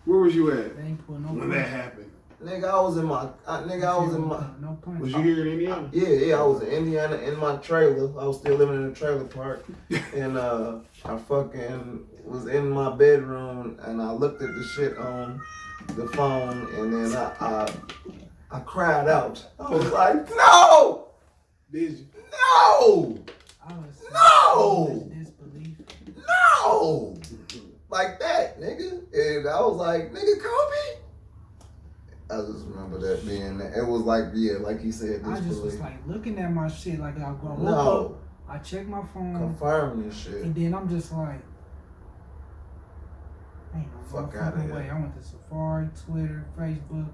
Speaker 1: Where was you at
Speaker 2: They ain't putting no
Speaker 1: when that happened?
Speaker 3: Nigga, I was in my.
Speaker 2: No punch.
Speaker 1: Was you here in Indiana?
Speaker 3: Yeah, I was in Indiana in my trailer. I was still living in a trailer park, and I fucking was in my bedroom, and I looked at the shit on the phone, and then I cried out. I was like, no,
Speaker 1: Did you?
Speaker 3: no,
Speaker 2: I was
Speaker 3: No!
Speaker 2: disbelief.
Speaker 3: no, like that, nigga. And I was like, nigga, Kobe. I just remember that being, it was like, yeah, like he said,
Speaker 2: I just was
Speaker 3: disbelief.
Speaker 2: like looking at my shit like I woke up.
Speaker 3: No,
Speaker 2: I checked my phone,
Speaker 3: confirm this shit.
Speaker 2: and then I'm just like, ain't no
Speaker 3: Fuck
Speaker 2: fucking
Speaker 3: outta here.
Speaker 2: way. I went to Safari, Twitter, Facebook,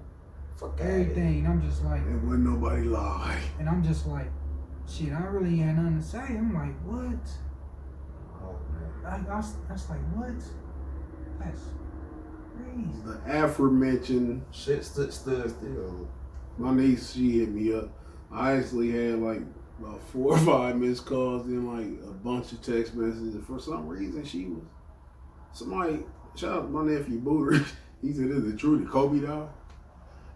Speaker 3: Fuck outta here.
Speaker 2: everything. I'm just like,
Speaker 1: There wasn't nobody lie.
Speaker 2: and I'm just like, shit, I really had nothing to say. I'm like, what?
Speaker 3: Oh, man.
Speaker 2: That's like, what? That's crazy.
Speaker 1: The aforementioned,
Speaker 3: Shit stood still.
Speaker 1: my niece, she hit me up. I actually had like about 4 or 5 missed calls and like a bunch of text messages. And for some reason, somebody, shout out to my nephew Booter. He said, is it true that Kobe died?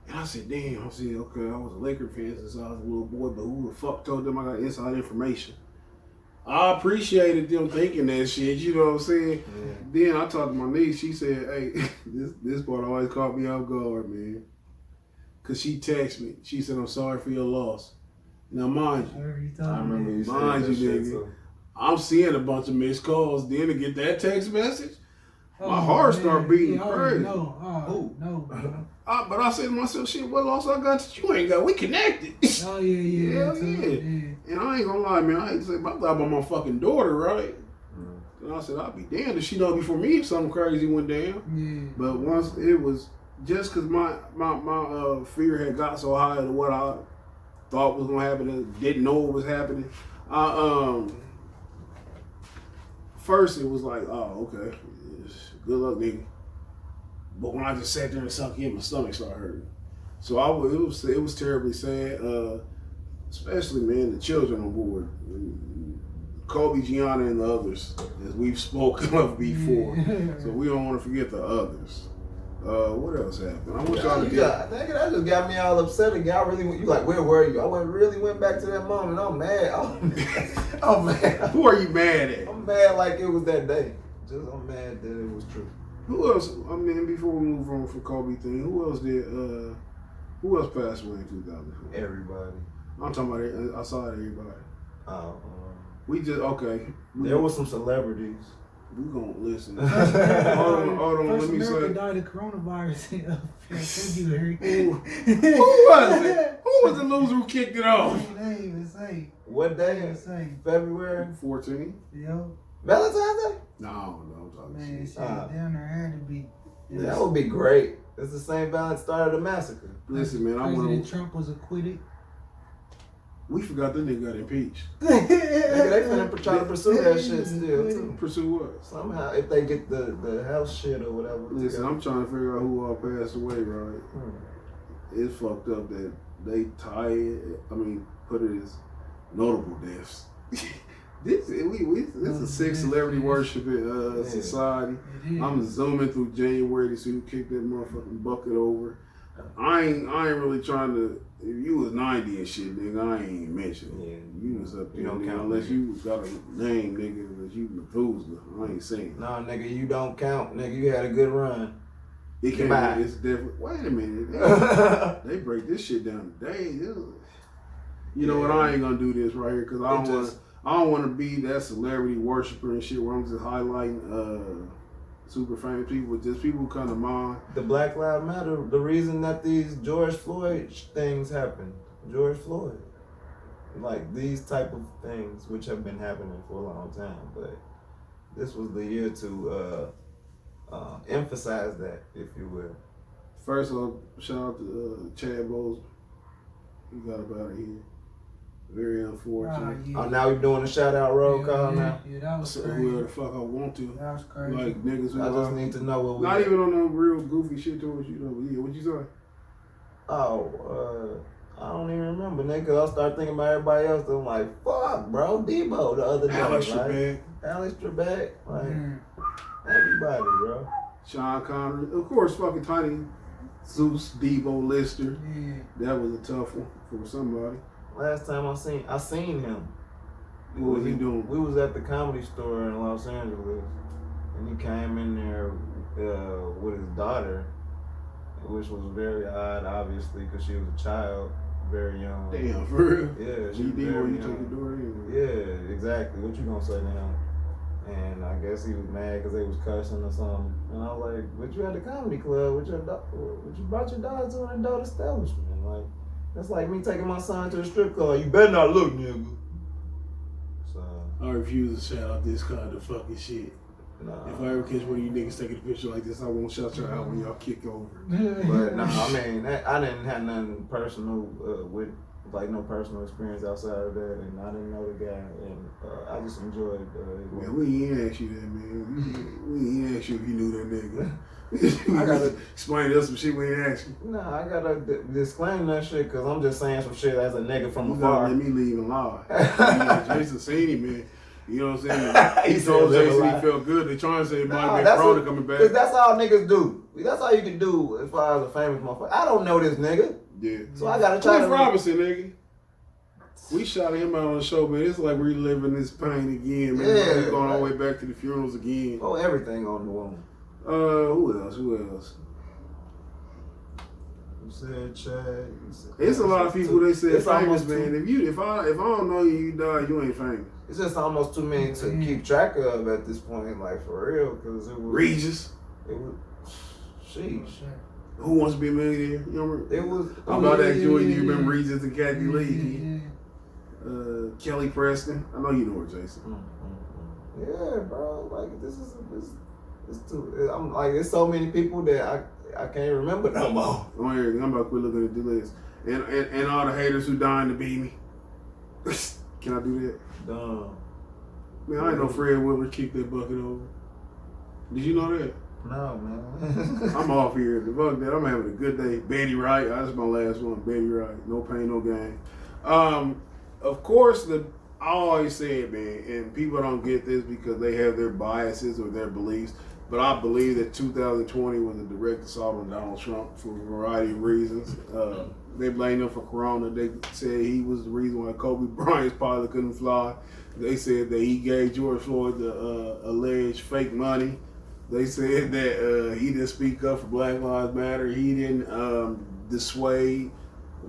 Speaker 1: And I said, damn. I said, okay, I was a Laker fan since I was a little boy, but who the fuck told them I got inside information? I appreciated them thinking that shit, you know what I'm saying?
Speaker 3: Yeah.
Speaker 1: Then I talked to my niece, she said, hey, this part always caught me off guard, man. because she texted me. She said, I'm sorry for your loss. Now, mind you,
Speaker 3: I remember you saying
Speaker 1: mind
Speaker 3: that
Speaker 1: you,
Speaker 3: shit,
Speaker 1: nigga.
Speaker 3: so.
Speaker 1: I'm seeing a bunch of missed calls. Then to get that text message, my heart started beating crazy.
Speaker 2: No, bro.
Speaker 1: But I said to myself, shit, what loss I got that you ain't got? We connected.
Speaker 2: Oh, yeah.
Speaker 1: Hell yeah. And I ain't gonna lie, man. I hate to say, I thought about my fucking daughter, right? And I said, I'll be damned if she know before me if something crazy went down.
Speaker 2: Yeah.
Speaker 1: But once it was, just because my fear had got so high to what I thought was gonna happen and didn't know what was happening, first it was like, oh, okay, good luck, nigga. But when I just sat there and sunk in, my stomach started hurting. So it was terribly sad, especially, man, the children on board. Kobe, Gianna, and the others, as we've spoken of before. So we don't want to forget the others. What else happened? I wish y'all
Speaker 3: that just got me all upset again. You like, where were you? I really went back to that moment. I'm mad. I'm mad.
Speaker 1: Who are you mad at?
Speaker 3: I'm mad like it was that day. I'm mad that it was true.
Speaker 1: Who else? I mean, before we move on from Kobe thing, who else passed away in 2004?
Speaker 3: Everybody.
Speaker 1: I'm talking about outside everybody. We just
Speaker 3: there were some celebrities.
Speaker 1: We gonna listen. Hold on.
Speaker 2: First
Speaker 1: Let me
Speaker 2: America
Speaker 1: say.
Speaker 2: died of coronavirus in February.
Speaker 1: Who was it? Who was the loser who kicked it off?
Speaker 2: They even say.
Speaker 3: What day? February
Speaker 1: 14.
Speaker 3: Yo. Valentine's Day?
Speaker 1: No, I'm talking
Speaker 2: Man,
Speaker 1: shit.
Speaker 2: down there had to be.
Speaker 3: That would be great. It's the same Valentine started the massacre.
Speaker 1: Listen, man,
Speaker 2: President Trump was acquitted.
Speaker 1: We forgot that nigga got impeached.
Speaker 3: Nigga, they finna try to pursue that shit still too.
Speaker 1: Pursue what?
Speaker 3: Somehow, if they get the house shit or whatever.
Speaker 1: Listen, I'm trying to figure out who all passed away, right? It's fucked up that they put it as notable deaths. This is a sick celebrity worshiping society. I'm zooming through January to see who kicked that motherfucking bucket over. I ain't really trying to. If you was 90 and shit, nigga, I ain't even mentioning. Yeah, you was up there, nigga, unless you got a name, nigga, unless you Methuselah. I ain't saying.
Speaker 3: Nah, nigga, you don't count, nigga. You had a good run.
Speaker 1: It can't. It's different. Wait a minute. They break this shit down today. You know what? I ain't gonna do this right here because I don't want to be that celebrity worshiper and shit where I'm just highlighting super famous people, just people who come to mind.
Speaker 3: The Black Lives Matter, the reason that these George Floyd things happened, George Floyd, like these type of things, which have been happening for a long time, but this was the year to emphasize that, if you will.
Speaker 1: First off, shout out to Chad Bowles. He got up out of here. Very unfortunate.
Speaker 2: Yeah.
Speaker 3: Oh, now we doing a shout out roll call now?
Speaker 2: Yeah, that was crazy.
Speaker 1: Whoever the fuck I want to.
Speaker 2: That was crazy.
Speaker 1: Like niggas who
Speaker 3: I just need to know what we
Speaker 1: not even on no real goofy shit towards you know. Yeah, what you say?
Speaker 3: Oh, I don't even remember, nigga, cause I started thinking about everybody else. I'm like, fuck, bro, Debo the other day.
Speaker 1: Alex Trebek.
Speaker 3: Alex Trebek. Like, everybody, bro.
Speaker 1: Sean Connery. Of course, fucking Tiny Zeus, Debo, Lister.
Speaker 2: Yeah.
Speaker 1: That was a tough one for somebody.
Speaker 3: Last time I seen him.
Speaker 1: What was he doing?
Speaker 3: We was at the Comedy Store in Los Angeles, and he came in there with his daughter, which was very odd, obviously, because she was a child, very young.
Speaker 1: Damn, for real?
Speaker 3: Yeah, she was
Speaker 1: very
Speaker 3: very
Speaker 1: you
Speaker 3: young.
Speaker 1: took the door in.
Speaker 3: Yeah, exactly. What you gonna say now? And I guess he was mad because they was cussing or something. And I was like, but you at the comedy club with you brought your daughter to an adult establishment. Like, that's like me taking my son to a strip club. You better not look, nigga. So
Speaker 1: I refuse to shout out this kind of fucking shit.
Speaker 3: Nah.
Speaker 1: If I ever catch one of you niggas taking a picture like this, I won't shout y'all out when y'all kick over.
Speaker 3: But no, I mean, I didn't have nothing personal with, like, no personal experience outside of that, and I didn't know the guy, and I just enjoyed his work.
Speaker 1: Man, we ain't ask you that, man. We ain't ask you if you knew that nigga.
Speaker 3: I gotta
Speaker 1: explain to us some shit we ain't ask you.
Speaker 3: Nah, I gotta disclaim that shit because I'm just saying some shit as a nigga from
Speaker 1: You
Speaker 3: afar.
Speaker 1: gotta let me leave and lie. Jason seen him, man. You know what I'm saying? He told Jason he felt good. They trying to say it might be Corona coming back.
Speaker 3: Cause that's all niggas do. That's all you can do as far as a famous motherfucker. I don't know this nigga.
Speaker 1: Yeah.
Speaker 3: So I gotta try
Speaker 1: Cliff
Speaker 3: to.
Speaker 1: Robinson, nigga. We shot him out on the show, man. It's like reliving this pain again, man.
Speaker 3: Yeah,
Speaker 1: We're going all the way back to the funerals again.
Speaker 3: Oh, everything on the woman.
Speaker 1: Who else?
Speaker 3: You said Chad.
Speaker 1: It's a lot of people they said
Speaker 3: it's
Speaker 1: famous,
Speaker 3: almost
Speaker 1: man. If I don't know you, you die, you ain't famous.
Speaker 3: It's just almost too many to keep track of at this point, like for real, because it was
Speaker 1: Regis.
Speaker 3: It was, sheesh.
Speaker 1: Who Wants to Be a Millionaire? You remember?
Speaker 3: It was.
Speaker 1: I'm about that joint. You remember Regis and Kathy Lee?
Speaker 2: Yeah.
Speaker 1: Kelly Preston. I know you know her, Jason.
Speaker 3: Yeah, bro. Like this is it's too. I'm like, there's so many people that I can't remember no more.
Speaker 1: Oh, yeah, I'm about to quit looking at the list. And all the haters who dying to beat me. Can I do that?
Speaker 3: Dumb.
Speaker 1: Man, I ain't know Fred Willis kicked that bucket over. Did you know that?
Speaker 3: No, man.
Speaker 1: I'm off here. The fuck that. I'm having a good day. Betty Wright. That's my last one. Betty Wright. No pain, no gain. Of course, I always say it, man, and people don't get this because they have their biases or their beliefs, but I believe that 2020 was a direct assault on Donald Trump for a variety of reasons. They blamed him for Corona. They said he was the reason why Kobe Bryant's pilot couldn't fly. They said that he gave George Floyd the alleged fake money. They said that he didn't speak up for Black Lives Matter. He didn't dissuade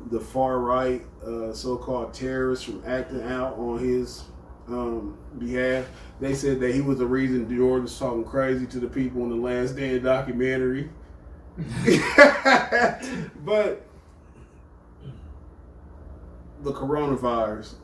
Speaker 1: the far right so-called terrorists from acting out on his behalf. They said that he was the reason Jordan's talking crazy to the people in the Last Stand documentary. But the coronavirus,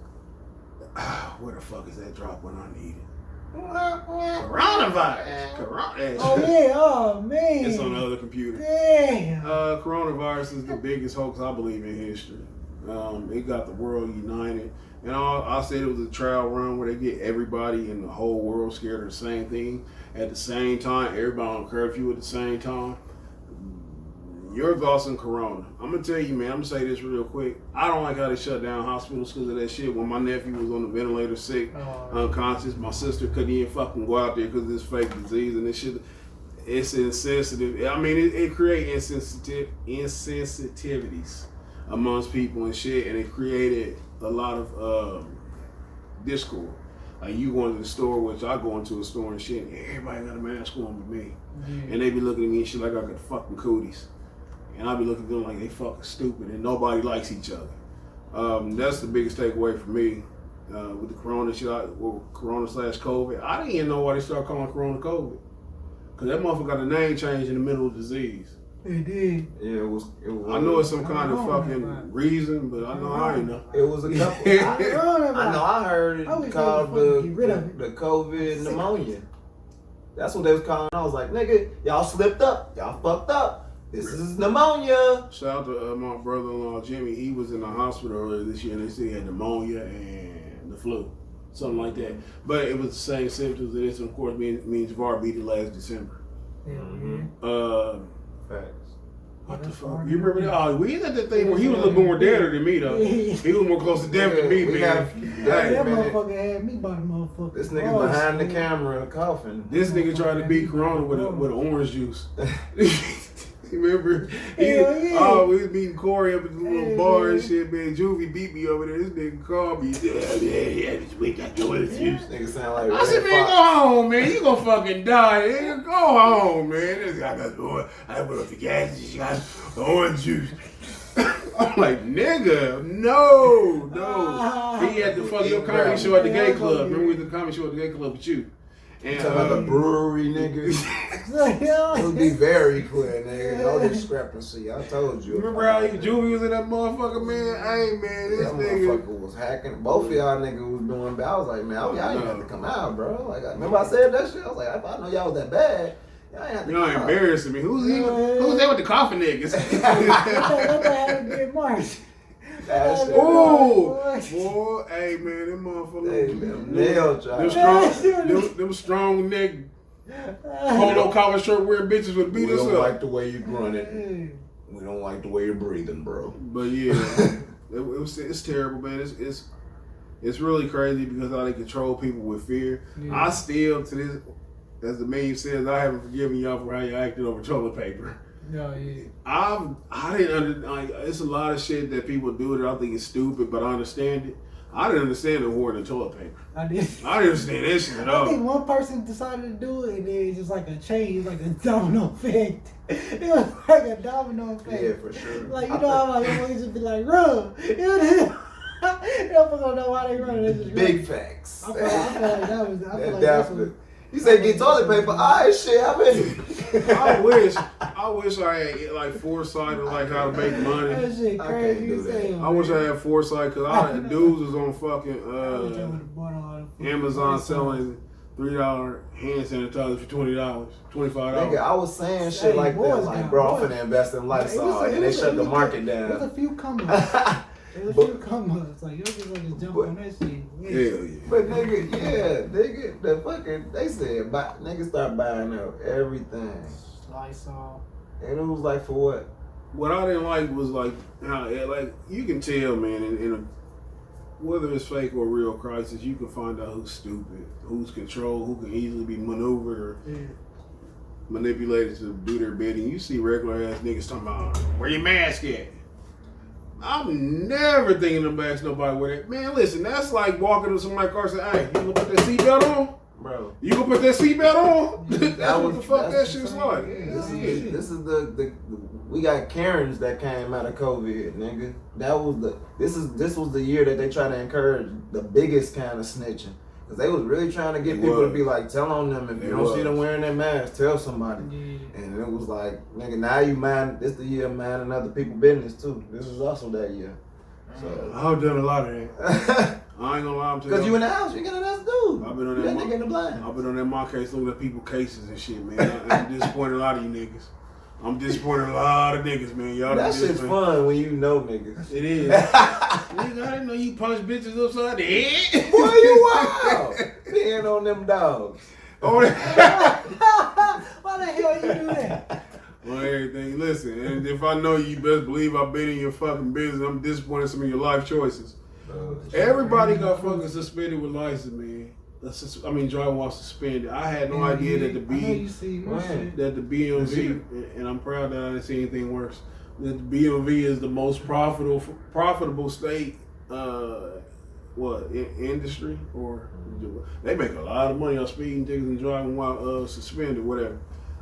Speaker 1: where the fuck is that drop when I need it? Coronavirus.
Speaker 2: Oh yeah, oh man.
Speaker 1: It's on the other computer.
Speaker 2: Damn.
Speaker 1: Coronavirus is the biggest hoax I believe in history. It got the world united. And I said it was a trial run where they get everybody in the whole world scared of the same thing at the same time. Everybody on curfew at the same time. Your thoughts on Corona? I'm gonna tell you, man. I'm gonna say this real quick. I don't like how they shut down hospitals because of that shit. When my nephew was on the ventilator, sick, unconscious, my sister couldn't even fucking go out there because of this fake disease and this shit. It's insensitive. I mean, it creates insensitivities amongst people and shit, and it created a lot of discord. Like you going to the store, which I go into a store and shit, and everybody got a mask on but me, and they be looking at me and shit like I got fucking cooties. And I be looking at them like they fucking stupid and nobody likes each other. That's the biggest takeaway for me with the Corona shit, Corona/COVID. I didn't even know why they started calling Corona COVID. Because that motherfucker got a name change in the middle of the disease.
Speaker 2: It did.
Speaker 3: Yeah, it was.
Speaker 1: I know it's some kind of fucking reason, but I know I ain't know.
Speaker 3: It was a couple. I know I heard it called the COVID pneumonia. That's what they was calling. I was like, nigga, y'all slipped up. Y'all fucked up. This is pneumonia.
Speaker 1: Shout out to my brother-in-law, Jimmy. He was in the hospital earlier this year, and they said he had pneumonia and the flu. Something like that. But it was the same symptoms. And this, of course, means Javar beat it last December.
Speaker 3: Facts.
Speaker 1: What the fuck? You remember that? Oh, we at that thing where he was a little more deader than me, though. He was more close to death than me, man.
Speaker 2: That motherfucker had me by the motherfucker.
Speaker 3: This nigga's behind the camera in a coffin.
Speaker 1: This nigga tried to beat Corona with orange juice. Remember? Oh, we was beating Corey up at the little bar and shit, man. Juvie beat me over there. This nigga called me. Yeah, this week I do it.
Speaker 3: Nigga sound like
Speaker 1: I said, man, go home, man. You gonna fucking die. Nigga. Go home, man. This guy I put up the gas and she got orange juice. I'm like, nigga, no. He had the fucking comedy show at the gay club. Remember we did the comedy show at the gay club with you? And
Speaker 3: talking about the brewery, nigga. It would be very clear, nigga. No discrepancy. I told you.
Speaker 1: Remember how Juvie was in that motherfucker, man? Hey, man, this nigga
Speaker 3: was hacking. Both of y'all niggas was doing bad. I was like, man, y'all ain't have to come out, bro. Like, remember I said that shit? I was like, if I know y'all was that bad, y'all ain't have to come out.
Speaker 1: Y'all embarrassing me. Who's there with the coffin niggas? Oh, boy, hey man, them motherfuckers, them strong neck, polo collar shirt wearing bitches would beat us up.
Speaker 3: We don't like the way you grunting. We don't like the way you're breathing, bro.
Speaker 1: But yeah, it's terrible, man. It's really crazy because how they control people with fear. Yeah. I still, to this, as the meme says, I haven't forgiven y'all for how you acted over toilet paper.
Speaker 2: No, yeah.
Speaker 1: I didn't it's a lot of shit that people do that I think is stupid, but I understand it. I didn't understand the hoarding toilet paper.
Speaker 2: I did.
Speaker 1: I didn't understand that shit at
Speaker 2: I think
Speaker 1: all.
Speaker 2: one person decided to do it, and then it's just like a chain, it's like a domino effect. It was like a domino effect.
Speaker 3: Yeah, for sure.
Speaker 2: Like, you know how like you just be like, run. You know, people don't know why they run. They just
Speaker 3: Big
Speaker 2: run.
Speaker 3: facts.
Speaker 2: I feel like that was. I feel like
Speaker 3: That
Speaker 2: that's
Speaker 3: You said get toilet paper. Alright, shit, how many?
Speaker 1: I wish I had like foresight of like how to make money.
Speaker 2: That shit
Speaker 3: I
Speaker 2: crazy
Speaker 3: can't do
Speaker 2: as
Speaker 3: that.
Speaker 2: hell.
Speaker 1: I wish I
Speaker 2: man.
Speaker 1: had foresight because all the dudes was on
Speaker 2: I wish I
Speaker 1: fucking
Speaker 2: would've bought all the food.
Speaker 1: Amazon selling $3 hand sanitizer for $20, $25.
Speaker 3: Nigga, I was saying
Speaker 2: Hey,
Speaker 3: shit like that.
Speaker 2: boys
Speaker 3: Like,
Speaker 2: got-
Speaker 3: bro, I'm
Speaker 2: boys-
Speaker 3: finna invest in Lysol.
Speaker 2: It
Speaker 3: And they
Speaker 2: was
Speaker 3: shut the market
Speaker 2: There was a
Speaker 3: down.
Speaker 2: few come ups. There was a
Speaker 3: But-
Speaker 2: few come ups. Like, you just like just jump
Speaker 3: But-
Speaker 2: on that shit.
Speaker 1: Hell yeah.
Speaker 3: But nigga, the fucking, they said, niggas start buying up everything.
Speaker 2: Lysol.
Speaker 3: And it was like, for what?
Speaker 1: What I didn't like was like how like you can tell, man, in a whether it's fake or real crisis, you can find out who's stupid, who's controlled, who can easily be maneuvered or
Speaker 2: Yeah.
Speaker 1: manipulated to do their bidding. You see regular ass niggas talking about where your mask at. I'm never thinking to ask nobody where that. Man, listen, that's like walking to somebody's car and saying, "Hey, you gonna put that seatbelt on?
Speaker 3: Bro.
Speaker 1: You gonna put that seatbelt on?"
Speaker 2: That
Speaker 1: That's what the fuck that
Speaker 3: that's
Speaker 1: shit's
Speaker 2: the
Speaker 1: like.
Speaker 2: same.
Speaker 1: Yeah,
Speaker 3: This
Speaker 1: yeah.
Speaker 3: is the we got Karens that came out of COVID, nigga. That was this was the year that they try to encourage the biggest kind of snitching. Cause they was really trying to get
Speaker 1: It
Speaker 3: people
Speaker 1: was.
Speaker 3: to be like, tell on them if
Speaker 1: It
Speaker 3: you don't see
Speaker 1: was.
Speaker 3: them wearing their mask, tell somebody.
Speaker 2: Yeah.
Speaker 3: And it was like, nigga, now you mind, this the year of minding other people business too. This is also that year. So
Speaker 1: I've done a lot of that. I ain't gonna lie, I'm telling
Speaker 3: Cause you in the house, you getting us dude.
Speaker 1: I've been on
Speaker 3: You
Speaker 1: that
Speaker 3: that nigga in the blind.
Speaker 1: I've been on that my case looking at people's cases and shit, man. I'm disappointed in a lot of you niggas. I'm disappointed in a lot of niggas, man. Y'all
Speaker 3: That
Speaker 1: done
Speaker 3: shit's
Speaker 1: man.
Speaker 3: fun when you know niggas.
Speaker 1: It is. Nigga, I didn't know you punch bitches upside the head.
Speaker 3: Boy, you wild. Being on them dogs.
Speaker 1: Oh, that.
Speaker 2: Why the hell you do that?
Speaker 1: On everything. Listen, and if I know you, best believe I've been in your fucking business. I'm disappointed in some of your life choices. Everybody got fucking suspended with license, man. I mean, driving while suspended. I had no idea that the
Speaker 2: I know you
Speaker 1: B,
Speaker 2: see my
Speaker 3: Man.
Speaker 2: shit.
Speaker 1: that the BMV, and I'm proud that I didn't see anything worse. That the BMV is the most profitable state. Industry or they make a lot of money on speeding tickets and driving while suspended, whatever.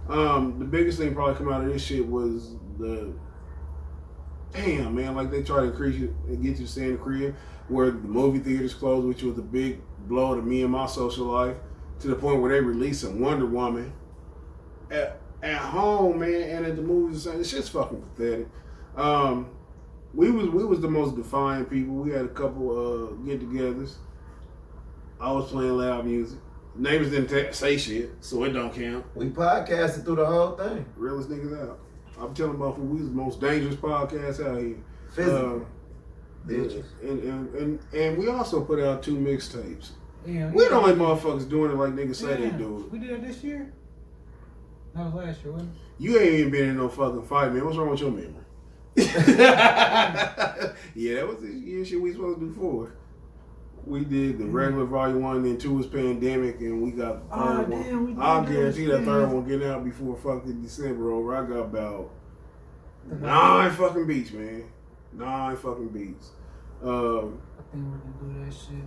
Speaker 1: The biggest thing probably come out of this shit was the damn man, like they try to increase you and get you to stay in the crib where the movie theaters closed, which was a big blow to me and my social life, to the point where they releasing Wonder Woman at home, man, and at the movies. It's just fucking pathetic. We was the most defiant people. We had a couple get-togethers. I was playing loud music. Neighbors didn't say shit, so it don't count.
Speaker 3: We podcasted through the whole thing.
Speaker 1: Realest niggas out. I'm telling about we was the most dangerous podcast out here.
Speaker 3: Physically. Bitches.
Speaker 1: And we also put out 2 mixtapes.
Speaker 2: Yeah,
Speaker 1: We the only motherfuckers doing it like niggas say they
Speaker 2: Yeah.
Speaker 1: do it.
Speaker 2: We did it this year? That was last year, wasn't it?
Speaker 1: You ain't even been in no fucking fight, man. What's wrong with your memory? Yeah, that was the year shit we supposed to do 4. We did the regular volume 1, then 2 was pandemic, and we got the third one.
Speaker 2: damn, we did
Speaker 1: I'll
Speaker 2: those
Speaker 1: guarantee that third
Speaker 2: things.
Speaker 1: one getting out before fucking December over. I got about
Speaker 2: The
Speaker 1: 9 fucking beats, man. 9 fucking beats.
Speaker 2: I think we can do that shit.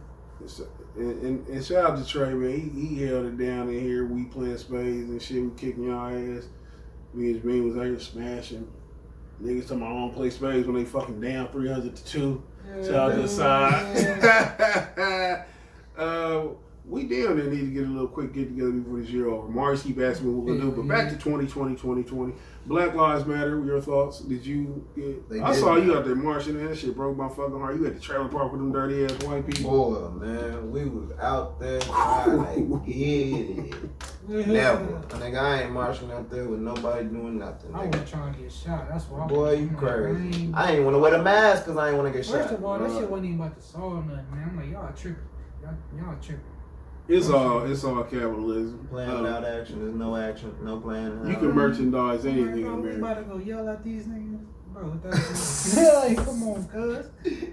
Speaker 1: And shout out to Trey, man. He held it down in here. We playing spades and shit. We kicking y'all ass. Me and Bean was out here smashing. Niggas talking about I don't play spades when they fucking down 300-2. Shout out to the side. We damn near need to get a little quick get together before this year over. Mars keep asking me what we're gonna do, but back to 2020. Black Lives Matter. Your thoughts? Did you get? I saw you out there marching, and that shit broke my fucking heart. You at the trailer park with them dirty ass white people.
Speaker 3: Boy, man, we was out there trying to get it. Never. Nigga, I ain't marching out there with nobody doing nothing.
Speaker 2: I
Speaker 3: Nigga.
Speaker 2: wasn't trying to get shot. That's why.
Speaker 3: Boy, you crazy. I ain't want to wear the mask because I ain't want to get shot.
Speaker 2: First of all, that shit wasn't even about to solve nothing, man. I'm like, y'all tripping. Y'all tripping.
Speaker 1: It's all capitalism.
Speaker 3: Plan without action, there's no action, no plan.
Speaker 1: You can merchandise anything
Speaker 2: Bro,
Speaker 1: in
Speaker 2: we
Speaker 1: America.
Speaker 2: about to go yell at these niggas? Bro, what that shit? Like, come on, cuz.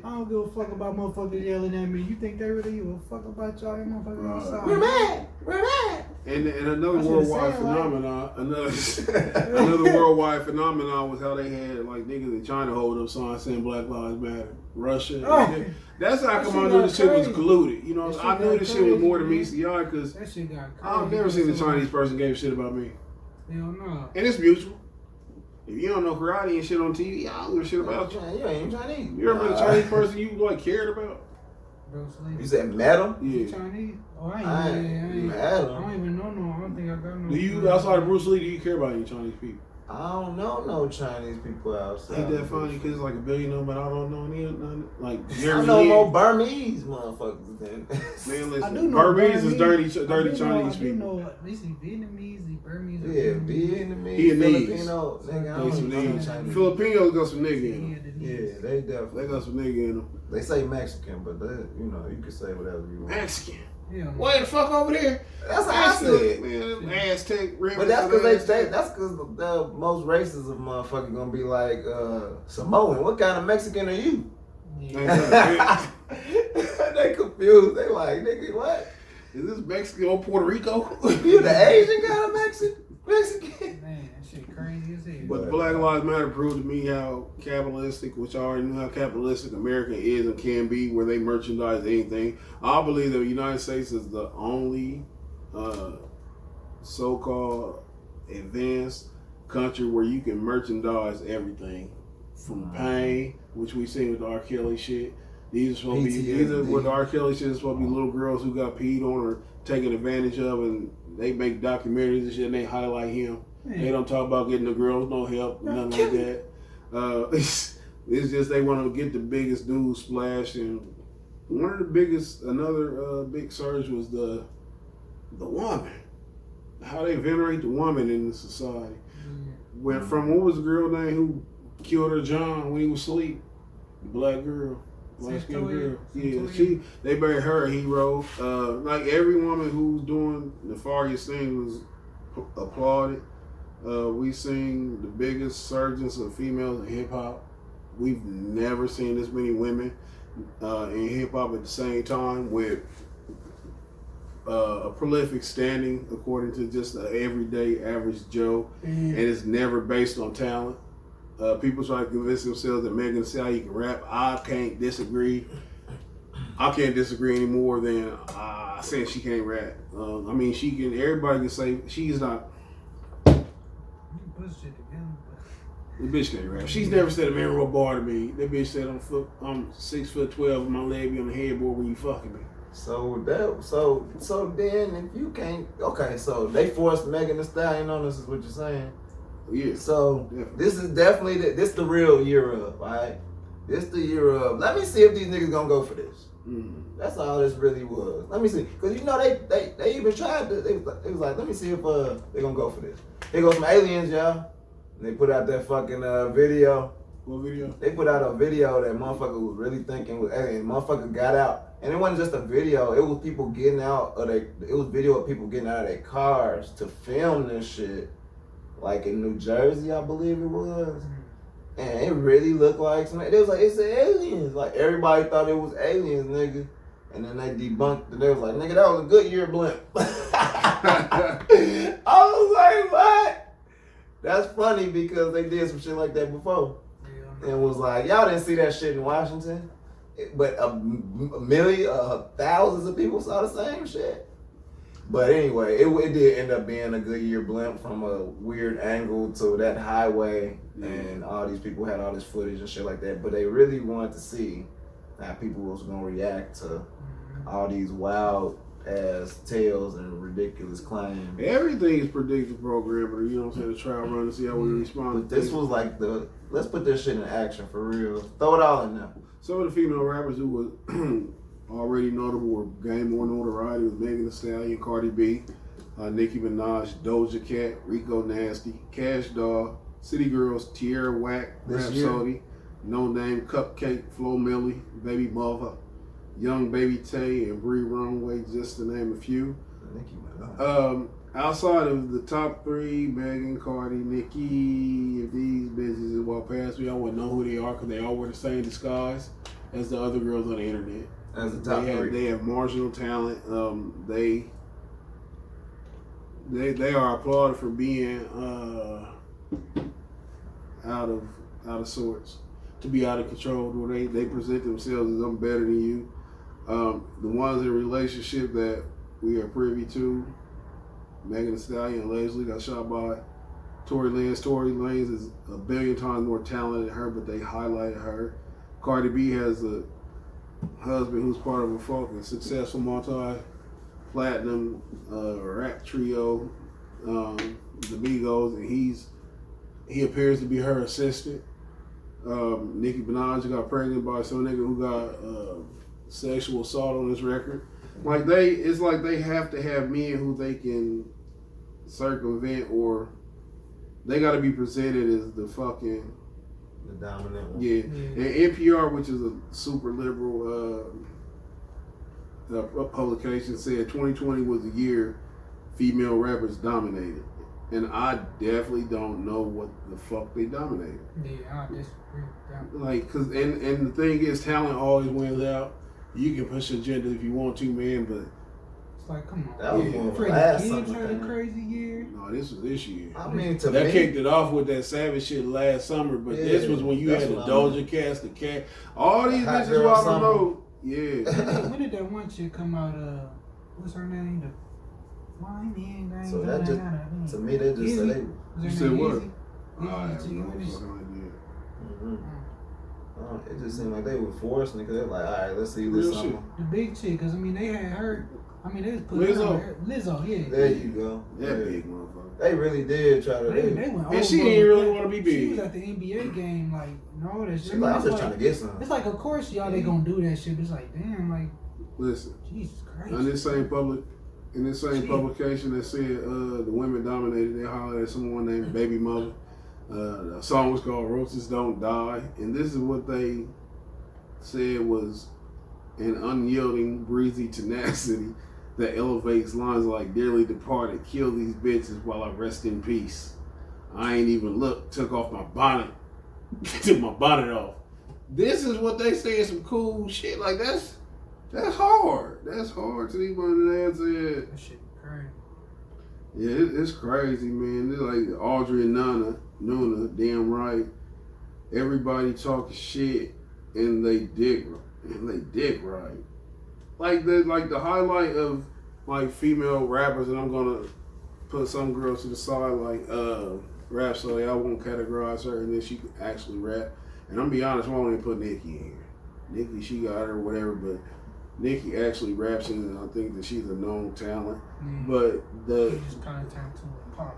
Speaker 2: I don't give a fuck about motherfuckers yelling at me. You think they really give a fuck about y'all? You motherfuckers outside.
Speaker 3: We're mad. We're mad.
Speaker 1: And another
Speaker 2: I should've
Speaker 1: worldwide
Speaker 2: said, like-
Speaker 1: phenomenon, another worldwide phenomenon was how they had like niggas in China hold up signs saying Black Lives Matter. Russia.
Speaker 2: Oh.
Speaker 1: That's how
Speaker 2: That
Speaker 1: come
Speaker 2: shit
Speaker 1: I knew
Speaker 2: got
Speaker 1: the shit was
Speaker 2: crazy.
Speaker 1: colluded. You know,
Speaker 2: That shit
Speaker 1: I knew
Speaker 2: got
Speaker 1: this shit was more than me,
Speaker 2: crazy,
Speaker 1: y'all, because
Speaker 2: That shit got crazy.
Speaker 1: I've never seen a Chinese person give a shit about me.
Speaker 2: Hell no.
Speaker 1: And it's mutual. If you don't know karate and shit on TV, I don't give a shit about you.
Speaker 3: You ain't Chinese.
Speaker 1: You ever met a Chinese person you like cared about?
Speaker 2: Bruce Lee.
Speaker 3: You said met him?
Speaker 2: You
Speaker 1: Yeah.
Speaker 2: Chinese? Oh,
Speaker 3: I ain't met him.
Speaker 2: I don't even know no. I don't think I got no.
Speaker 1: Do you, outside of Bruce Lee, do you care about any Chinese people?
Speaker 3: I don't know no Chinese people outside.
Speaker 1: Ain't that funny? Because it's like a billion of them, but I don't know any. None. Like,
Speaker 3: I
Speaker 1: Jeremy
Speaker 3: know
Speaker 1: Lin.
Speaker 3: more Burmese motherfuckers than.
Speaker 1: Man,
Speaker 2: I do
Speaker 1: listen,
Speaker 2: know
Speaker 1: Burmese is dirty
Speaker 2: I
Speaker 1: dirty
Speaker 2: do
Speaker 1: Chinese
Speaker 2: I do
Speaker 1: people.
Speaker 2: know these Vietnamese, these Burmese.
Speaker 3: Yeah, Vietnamese,
Speaker 1: Vietnamese.
Speaker 3: Filipino, nigga, I
Speaker 1: They
Speaker 3: don't
Speaker 1: some
Speaker 3: even know no
Speaker 1: niggas.
Speaker 3: Chinese.
Speaker 1: Filipinos got some nigga in them.
Speaker 3: Yeah, they definitely.
Speaker 1: They got some nigga in them.
Speaker 3: They say Mexican, but they, you know, you can say whatever you want.
Speaker 1: Mexican.
Speaker 2: Yeah.
Speaker 1: Way the fuck over there.
Speaker 3: That's how I said.
Speaker 1: Man, them Aztec.
Speaker 3: But that's because that's because the most racist of motherfuckers gonna be like Samoan. What kind of Mexican are you?
Speaker 2: Yeah.
Speaker 3: They confused. They like, nigga, what?
Speaker 1: Is this Mexican or Puerto Rico?
Speaker 3: You the Asian kind of Mexican?
Speaker 2: Man, that shit crazy as hell.
Speaker 1: But Black Lives Matter proved to me how capitalistic, which I already knew how capitalistic America is and can be, where they merchandise anything. I believe that the United States is the only so-called advanced country where you can merchandise everything, from pain, which we seen with the R. Kelly shit. These are supposed to be, these are what the R. Kelly shit is supposed to be little girls who got peed on or taken advantage of, and they make documentaries and shit and they highlight him.
Speaker 2: Man.
Speaker 1: They don't talk about getting the girls no help, nothing like that. It's just they want to get the biggest news splash, and one of the biggest, another big surge was the woman. How they venerate the woman in the society. Went from, what was the girl name who killed her John when he was asleep? The black girl. Light skinned girl. Yeah, they buried her a hero. Like every woman who's doing the farthest thing was applauded. We seen the biggest surgence of females in hip hop. We've never seen this many women in hip hop at the same time, with a prolific standing according to just the everyday average Joe, and it's never based on talent. People try to convince themselves that Megan Thee Stallion can rap. I can't disagree. I can't disagree any more than saying she can't rap. I mean, she can. Everybody can say she's not. The bitch can't rap. She's never said a memorable bar to me. That bitch said I'm 6'12" and my leg be on the headboard when you fucking me.
Speaker 3: So then if you can't, okay, so they forced Megan Thee Stallion on us, is what you're saying.
Speaker 1: Yeah.
Speaker 3: So
Speaker 1: definitely.
Speaker 3: this is definitely this the real year of, alright? This the year of. Let me see if these niggas gonna go for this.
Speaker 1: Mm-hmm.
Speaker 3: That's all this really was. Let me see, cause you know they even tried to. They was like, let me see if they gonna go for this. Here goes some aliens, y'all. And they put out that fucking video.
Speaker 1: What video?
Speaker 3: They put out a video that motherfucker was really thinking was alien. Motherfucker got out, and it wasn't just a video. It was people getting out of it was video of people getting out of their cars to film this shit, like in New Jersey, I believe it was. And it really looked like something. It was like, it's aliens. Like everybody thought it was aliens, nigga. And then they debunked it. They was like, nigga, that was a Goodyear blimp. I was like, what? That's funny because they did some shit like that before. Yeah. And was like, y'all didn't see that shit in Washington. But a million, thousands of people saw the same shit. But anyway, it did end up being a Goodyear blimp from a weird angle to that highway. And all these people had all this footage and shit like that. But they really wanted to see how people was going to react to all these wild ass tales and ridiculous claims.
Speaker 1: Everything is predictive programming, you know what I'm saying? The trial run to see how we respond.
Speaker 3: But this was like let's put this shit in action for real. Throw it all in there.
Speaker 1: Some of the female rappers who was already notable or gained more notoriety was Megan Thee Stallion, Cardi B, Nicki Minaj, Doja Cat, Rico Nasty, Cash Doll, City Girls, Tierra Whack, Rhapsody, No Name, Cupcake, Flo Milli, Baby Mother, Young Baby Tay, and Bree Runway, just to name a few. Outside of the top three, Megan, Cardi, Nicki, if these bitches walk past me, I wouldn't know who they are because they all wear the same disguise as the other girls on the internet.
Speaker 3: As the top three.
Speaker 1: They have marginal talent. They are applauded for being out of sorts. to be out of control, where they present themselves as I'm better than you. The ones in relationship that we are privy to, Megan Thee Stallion and Leslie got shot by Tory Lanez. Tory Lanez is a billion times more talented than her, but they highlighted her. Cardi B has a husband who's part of a fucking successful multi-platinum rap trio, the Migos, and he appears to be her assistant. Nicki Minaj got pregnant by some nigga who got sexual assault on his record. Like it's like they have to have men who they can circumvent, or they got to be presented as the fucking
Speaker 3: dominant one.
Speaker 1: Yeah. And NPR, which is a super liberal publication, said 2020 was the year female rappers dominated. And I definitely don't know what the fuck they dominated.
Speaker 2: Yeah, I disagree with that.
Speaker 1: Like, cause and the thing is, talent always wins out. You can push your agenda if you want to, man, but
Speaker 2: it's like, come on.
Speaker 3: That was more of a
Speaker 2: Freddie
Speaker 3: last
Speaker 2: Gibbs
Speaker 3: summer
Speaker 2: had a
Speaker 3: thing.
Speaker 2: crazy year.
Speaker 1: no, this was this year.
Speaker 3: I mean, to
Speaker 1: That
Speaker 3: me,
Speaker 1: kicked it off with that savage shit last summer, but this was when you
Speaker 3: that's
Speaker 1: had the
Speaker 3: what I
Speaker 1: Doja
Speaker 3: mean.
Speaker 1: Cat, the Cat, all these
Speaker 3: Hot
Speaker 1: bitches
Speaker 3: Girl
Speaker 1: walking
Speaker 3: Summer.
Speaker 1: the road. Yeah.
Speaker 2: When did that one chick come out? What's her name?
Speaker 3: So that just, to me, they just said they.
Speaker 1: You said what?
Speaker 2: Yeah,
Speaker 1: I have
Speaker 2: she
Speaker 1: no
Speaker 2: was-
Speaker 1: fucking idea.
Speaker 3: It just seemed like they were forcing it because they're like, all right, let's see this
Speaker 1: Real
Speaker 3: summer.
Speaker 1: shit.
Speaker 2: the big chick, because I mean, they had her. I mean, they was putting
Speaker 1: Lizzo.
Speaker 2: her. Lizzo, yeah.
Speaker 3: There you go.
Speaker 1: That
Speaker 3: Yeah.
Speaker 1: big motherfucker.
Speaker 3: They really did try to.
Speaker 2: They
Speaker 3: They,
Speaker 2: went
Speaker 1: And she
Speaker 2: over
Speaker 1: ain't
Speaker 2: with
Speaker 1: really
Speaker 2: that.
Speaker 1: want to be
Speaker 2: She was
Speaker 1: big.
Speaker 2: at the NBA game, like, no, that shit.
Speaker 3: she like, I'm
Speaker 2: it's
Speaker 3: just
Speaker 2: like,
Speaker 3: trying to get some.
Speaker 2: It's like, of course, y'all, they gonna do that shit. But it's like, damn, like,
Speaker 1: Listen,
Speaker 2: Jesus Christ.
Speaker 1: in this same
Speaker 2: Shit.
Speaker 1: publication that said the women dominated, they hollered at someone named Baby Mother. The song was called Roses Don't Die, and this is what they said was an unyielding, breezy tenacity that elevates lines like dearly departed, kill these bitches while I rest in peace. I ain't even looked, took off my bonnet, took my bonnet off. This is what they say is some cool shit. Like that's hard. That's hard to these women that said.
Speaker 2: That shit crazy.
Speaker 1: Yeah, it's crazy, man. It's like Audrey and Nuna, damn right. Everybody talking shit and they dick right. Like the highlight of like female rappers, and I'm gonna put some girls to the side, like Rhapsody. I won't categorize her, and then she can actually rap. And I'm gonna be honest, I won't even put Nicki in here. Nicki, she got her whatever, but Nicki actually raps, and I think that she's a known talent.
Speaker 2: Yeah.
Speaker 1: But the
Speaker 2: She just kind of turned to a pop.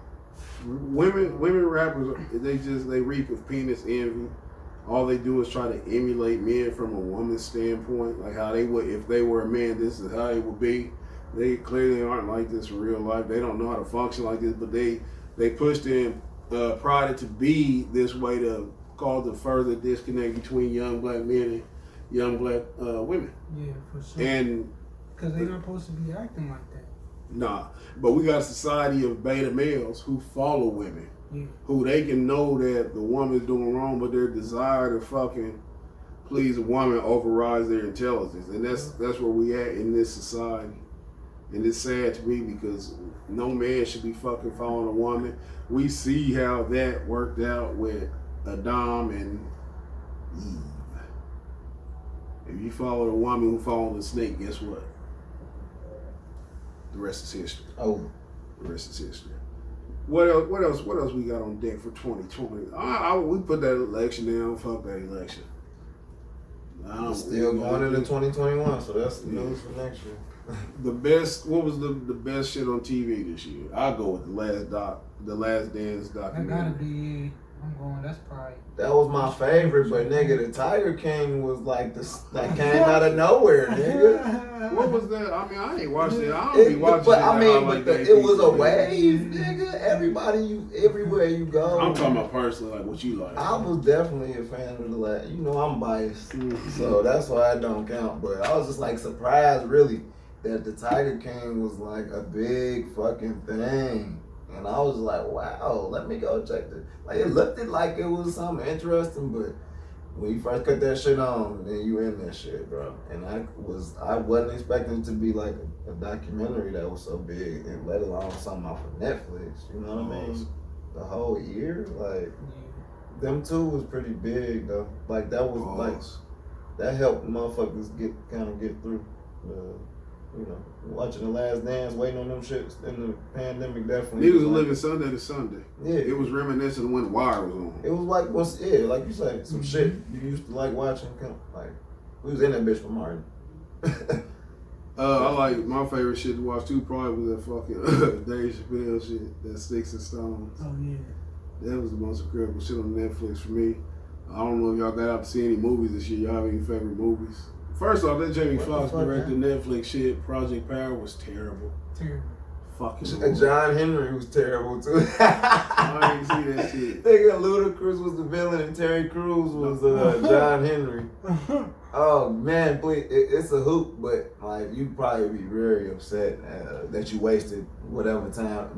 Speaker 1: women rappers, they reek of penis envy. All they do is try to emulate men from a woman's standpoint, like how they would if they were a man. This is how they would be. They clearly aren't like this in real life. They don't know how to function like this, but they pushed in pride to be this way to cause a further disconnect between young black men and young black women.
Speaker 2: Yeah, for sure.
Speaker 1: And
Speaker 2: Because they're not supposed to be acting like that.
Speaker 1: nah, but we got a society of beta males who follow women.
Speaker 2: Yeah.
Speaker 1: Who they can know that the woman's doing wrong, but their desire to fucking please a woman overrides their intelligence, and that's where we at in this society. And it's sad to me because no man should be fucking following a woman. We see how that worked out with Adam and Eve. If you follow a woman who followed a snake, guess what? The rest is history.
Speaker 3: Oh,
Speaker 1: The rest is history. What else we got on deck for 2020? We put that election down. Fuck that election.
Speaker 3: still going into 2021, so that's the news for next year.
Speaker 1: What was the best shit on TV this year? I'll go with the Last Dance
Speaker 2: That
Speaker 1: documentary.
Speaker 2: gotta be. I'm going. That's probably.
Speaker 3: That was my favorite, but nigga, the Tiger King was like that came out of nowhere, nigga.
Speaker 1: What was that? I mean, I ain't watched it. I don't be watching
Speaker 3: But
Speaker 1: shit
Speaker 3: I
Speaker 1: that
Speaker 3: mean,
Speaker 1: like
Speaker 3: but
Speaker 1: that
Speaker 3: it was a
Speaker 1: people.
Speaker 3: wave, nigga. Everywhere you go.
Speaker 1: I'm talking about personally, like what you like.
Speaker 3: I was definitely a fan of the last. You know, I'm biased, so that's why I don't count. But I was just like surprised, really, that the Tiger King was like a big fucking thing. And I was like, wow, let me go check this. Like, it looked like it was something interesting, but when you first cut that shit on, then you in that shit, bro. And I wasn't expecting it to be like a documentary that was so big, and let alone something off of Netflix. You know what I mean? The whole year, like, Them two was pretty big though. Like that was like that helped motherfuckers get through. You know, watching The Last Dance, waiting on them shits in the pandemic definitely.
Speaker 1: Niggas was living Sunday to Sunday.
Speaker 3: Yeah.
Speaker 1: It was reminiscent of when The Wire was on.
Speaker 3: It was like like you said, some shit you used to like watching. Like we was in that bitch for Martin.
Speaker 1: I like my favorite shit to watch too. Probably was that fucking Dave Chappelle shit, that Sticks and Stones.
Speaker 2: Oh yeah.
Speaker 1: That was the most incredible shit on Netflix for me. I don't know if y'all got out to see any movies this year. Y'all have any favorite movies? First off, that Jamie Foxx directed Netflix shit, Project Power, was terrible.
Speaker 2: Terrible.
Speaker 1: Fucking
Speaker 3: John Henry was terrible too.
Speaker 1: I didn't see that shit.
Speaker 3: Nigga, Ludacris was the villain and Terry Crews was John Henry. Oh man, please, it's a hoop, but like you'd probably be very upset that you wasted whatever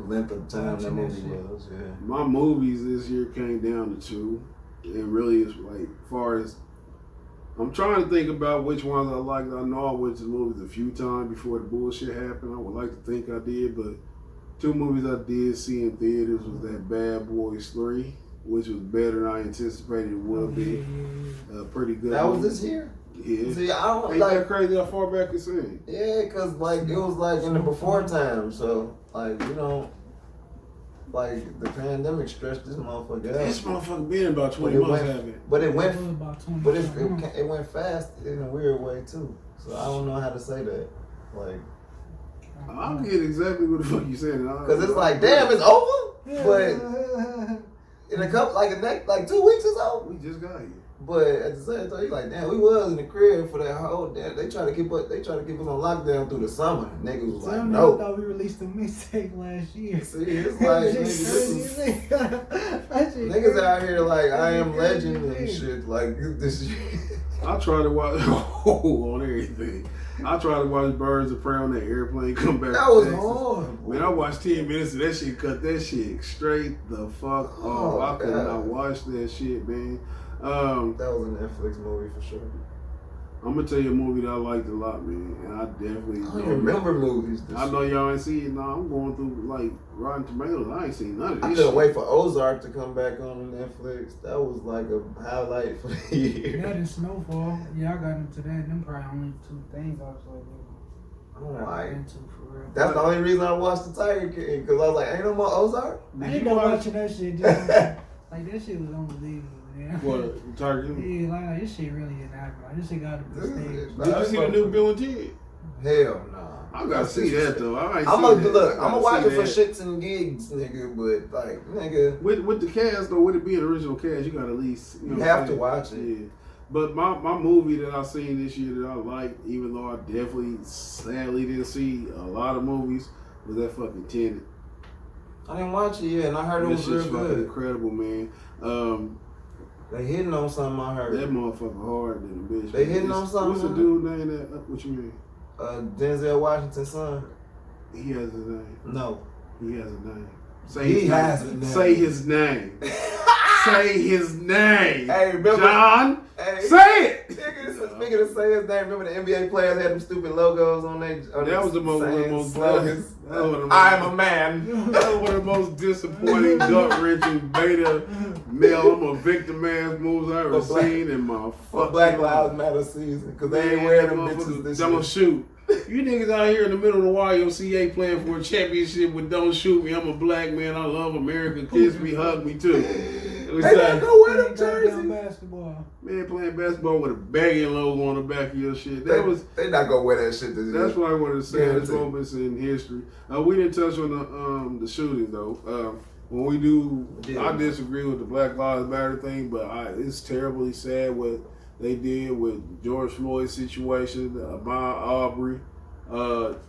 Speaker 3: length of time that movie was. Yeah.
Speaker 1: My movies this year came down to two, and really is like far as I'm trying to think about which ones I liked. I know I went to the movies a few times before the bullshit happened. I would like to think I did, but two movies I did see in theaters was that Bad Boys 3, which was better than I anticipated it would be. Pretty good.
Speaker 3: That was this year?
Speaker 1: Yeah.
Speaker 3: See, I don't
Speaker 1: Ain't
Speaker 3: like
Speaker 1: that crazy how far back it's in.
Speaker 3: Yeah, cause like it was like in the before time, so like you know, like the pandemic stretched this motherfucker out.
Speaker 1: This motherfucker been about 20 months having.
Speaker 3: But it went,
Speaker 2: about 20
Speaker 3: but it went fast in a weird way too. So I don't know how to say that. Like,
Speaker 1: I get exactly what the fuck you saying.
Speaker 3: Cause it's like, damn, it's over. But in a couple, like the next, like 2 weeks or so.
Speaker 1: We just got here.
Speaker 3: But at the same time, you like, damn, we was in the crib for that whole damn. They try to keep us on lockdown through the summer. Niggas was like, no.
Speaker 2: I thought we released a mixtape last year.
Speaker 3: See, it's like niggas out here like I Am Legend and shit like this shit.
Speaker 1: I try to watch on everything. I try to watch Birds of Prey on that airplane come back.
Speaker 3: That was hard.
Speaker 1: Man, I watched 10 minutes of that shit, cut that shit straight the fuck off. I could not watch that shit, man.
Speaker 3: That was a Netflix movie for sure.
Speaker 1: I'm gonna tell you a movie that I liked a lot, man, and I definitely.
Speaker 3: I don't remember movies.
Speaker 1: I know y'all ain't seen it. Nah, I'm going through like Rotten Tomatoes. I ain't seen none of this.
Speaker 3: I couldn't wait for Ozark to come back on Netflix. That was like a highlight for the year.
Speaker 2: That and Snowfall. Yeah, I got into that. Them probably only two things I was like, into for real.
Speaker 3: That's the only reason I watched the Tiger King, because I was like, ain't no more Ozark?
Speaker 2: I ended up watching that shit. Just like that shit was unbelievable. Yeah.
Speaker 1: What, Tiger King?
Speaker 2: Yeah, like this shit really didn't happen. Like this shit got to be staged.
Speaker 1: Did you see the new Bill and Ted?
Speaker 3: Hell nah.
Speaker 1: I gotta see that though. I'm
Speaker 3: gonna watch it for shits and gigs, nigga. But like, nigga,
Speaker 1: with the cast though, with it being original cast, you gotta at least
Speaker 3: you have to watch it.
Speaker 1: Yeah. But my movie that I seen this year that I liked, even though I definitely sadly didn't see a lot of movies, was that fucking Tenet.
Speaker 3: I didn't watch it yet, and I heard it was real good.
Speaker 1: Incredible, man.
Speaker 3: They hitting on something, I heard.
Speaker 1: That motherfucker hard than a bitch.
Speaker 3: They hitting on something.
Speaker 1: What's the dude name that? What you mean?
Speaker 3: Denzel Washington's son.
Speaker 1: He has a name.
Speaker 3: No.
Speaker 1: He has a name.
Speaker 3: Say his name.
Speaker 1: Say his name. Say his name.
Speaker 3: Hey, remember,
Speaker 1: John?
Speaker 3: Hey,
Speaker 1: say it!
Speaker 3: Speaking of say his name, remember the NBA players had them stupid logos on their
Speaker 1: that was the most
Speaker 3: slogans. I'm a man.
Speaker 1: That was one of the most disappointing, gut-wrenching, beta male, I'm a victim ass moves I ever seen in my fucking
Speaker 3: Black Lives Matter season, because they ain't wearing them bitches this
Speaker 1: Don't shoot. You niggas out here in the middle of the YMCA playing for a championship with Don't Shoot Me. I'm a black man. I love America. Kiss me, hug me too.
Speaker 3: They not gonna wear them jerseys.
Speaker 2: Basketball.
Speaker 1: Man playing basketball with a bagging logo on the back of your shit.
Speaker 3: They not gonna wear that shit.
Speaker 1: That's why I wanted to say these moments in history. We didn't touch on the shooting though. When we do, I disagree with the Black Lives Matter thing, but it's terribly sad what they did with George Floyd's situation, Ahmaud Arbery,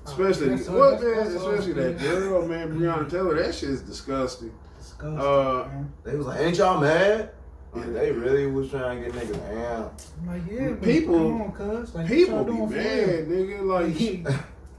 Speaker 1: especially that girl, man, Breonna Taylor. That shit is disgusting.
Speaker 3: They was like, ain't y'all mad? And they really was trying to get niggas out.
Speaker 2: Like, yeah,
Speaker 1: people,
Speaker 2: come on, cuz. Like,
Speaker 1: people be mad, nigga. Like,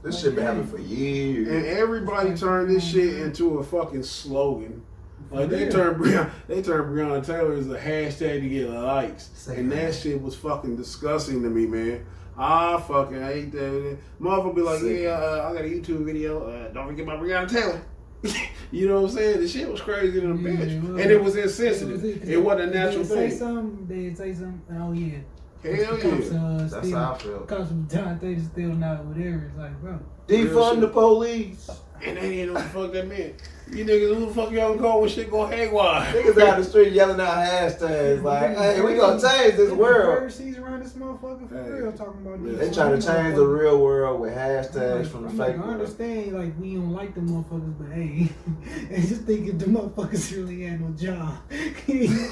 Speaker 3: this shit been happening for years.
Speaker 1: And everybody turned this shit into a fucking slogan. Like they turned Breonna Taylor as a hashtag to get likes, and that shit was fucking disgusting to me, man. I fucking hate that. Motherfucker be like, I got a YouTube video. Don't forget about Breonna Taylor. You know what I'm saying? The shit was crazy in the bitch.
Speaker 2: Well,
Speaker 1: And it was insensitive. It wasn't a natural
Speaker 2: They'd
Speaker 1: thing.
Speaker 2: say something. Oh yeah.
Speaker 1: Hell
Speaker 2: Cops,
Speaker 1: yeah.
Speaker 3: That's how I feel.
Speaker 2: Cops from the time they still not whatever. It's like, bro.
Speaker 3: Defund the police.
Speaker 1: And they didn't know what the fuck that meant. You niggas, who the fuck y'all gonna call when shit go haywire?
Speaker 3: Niggas out the street yelling out hashtags like, hey, we gonna change this world.
Speaker 2: Pharisees around this motherfucker for real talking about this.
Speaker 3: They trying to change the real world with hashtags from the fake
Speaker 2: I
Speaker 3: world.
Speaker 2: understand, like, we don't like them motherfuckers, but hey, and just think if the motherfuckers really had no job.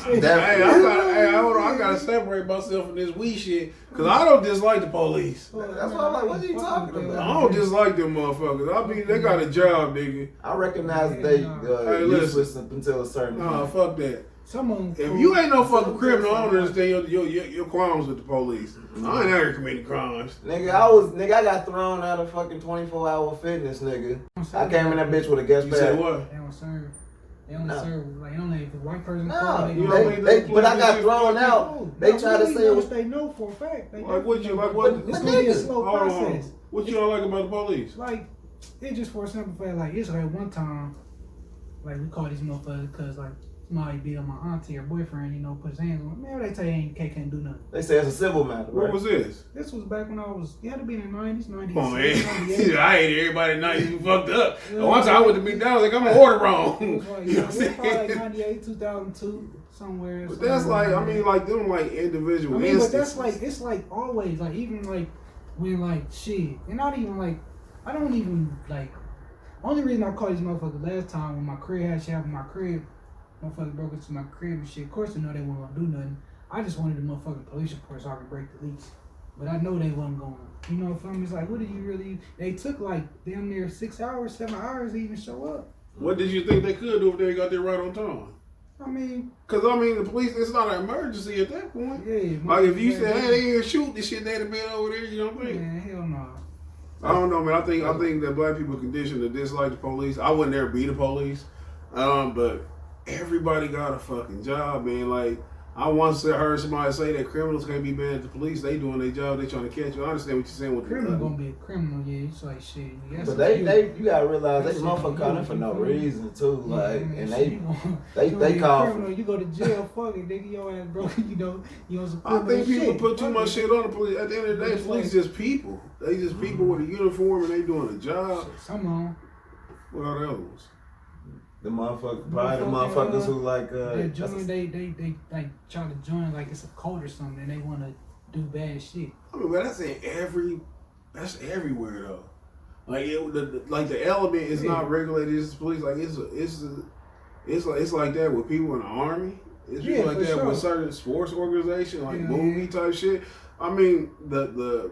Speaker 1: I gotta separate myself from this weed shit, cause I don't dislike the police.
Speaker 3: That's why I'm like, what are you talking about?
Speaker 1: I don't dislike them motherfuckers. I mean, they got a job, nigga.
Speaker 3: I recognize they useless up until a certain
Speaker 1: Nah,
Speaker 3: point.
Speaker 1: fuck that.
Speaker 2: Someone
Speaker 1: If you ain't no fucking criminal, I don't understand your crimes with the police. I ain't out here committing crimes.
Speaker 3: Nigga, I got thrown out of fucking 24-hour fitness, nigga. I came in that bitch with a guest
Speaker 1: You said
Speaker 3: bag.
Speaker 1: what?
Speaker 2: They don't serve. They don't serve. Like, they don't let the white person
Speaker 3: No,
Speaker 2: call.
Speaker 3: but I got thrown out. They try to say it was.
Speaker 2: They know for a fact.
Speaker 1: Like what you like? What?
Speaker 2: It's gonna be a slow
Speaker 1: Hold on.
Speaker 2: process.
Speaker 1: What you don't like about the police?
Speaker 2: Like, it's just for a simple fact. Like, it's like one time, like, we call these motherfuckers because, like, somebody beat on my auntie or boyfriend, you know, put his hands on me. Man, they tell you can't do nothing.
Speaker 3: They say it's a civil matter.
Speaker 1: What
Speaker 3: Right?
Speaker 1: was this?
Speaker 2: This was back when I was, you had to be in the 90s, 90s.
Speaker 1: Come on, man.
Speaker 2: 98.
Speaker 1: I hate everybody at night. You fucked up. One time I went to McDonald's, like, I'm gonna order wrong.
Speaker 2: It was like,
Speaker 1: You know what I'm
Speaker 2: probably like
Speaker 1: saying?
Speaker 2: 98, 2002, somewhere.
Speaker 1: But that's like, I mean, like, them, like, individual instances.
Speaker 2: But that's like, it's like always, like, even like, when like, shit, and not even like, I don't even, like, only reason I called these motherfuckers last time when my crib had shit happen in my crib, motherfuckers broke into my crib and shit. Of course, they know they weren't gonna do nothing. I just wanted the motherfucking police report so I could break the lease. But I know they wasn't going. You know, for me, it's like, what did you really? They took like damn near 6 hours, 7 hours to even show up.
Speaker 1: What did you think they could do if they got there right on time?
Speaker 2: I mean,
Speaker 1: Cause I mean, the police, it's not an emergency at that point.
Speaker 2: yeah.
Speaker 1: Like if you said, hey, they here shoot this shit, they'd have been over there. You know what I mean?
Speaker 2: Man, hell no.
Speaker 1: I don't know, man. I think that black people conditioned to dislike the police. I would never be the police, but everybody got a fucking job, man. Like I once heard somebody say that criminals can't be mad at the police. They doing their job. They trying to catch you. I understand what you're saying with
Speaker 2: Criminal
Speaker 1: the
Speaker 2: gonna be a criminal, yeah. It's like shit. Yes,
Speaker 3: But you gotta realize they motherfucker caught them for no reason too. Like, and they call.
Speaker 2: Criminal, you go to jail, fuck it, nigga. Your ass broke. You know some
Speaker 1: I
Speaker 2: criminal
Speaker 1: think people
Speaker 2: shit.
Speaker 1: put too
Speaker 2: Fuck
Speaker 1: much
Speaker 2: it.
Speaker 1: shit on the police. At the end of the day,
Speaker 2: It's
Speaker 1: police
Speaker 2: like-
Speaker 1: just people. They just people with a uniform and they doing a job.
Speaker 2: Some on.
Speaker 1: What are the other ones?
Speaker 3: The motherfucker, probably the motherfuckers who like
Speaker 2: They join, they like try to join like it's a cult or something, and they want to do bad shit.
Speaker 1: I mean, but that's everywhere though. Like the element is not regulated. It's the police. Like it's like that with people in the army. It's just like
Speaker 2: for
Speaker 1: that
Speaker 2: sure.
Speaker 1: with certain sports organizations, like
Speaker 2: Yeah,
Speaker 1: movie type shit. I mean the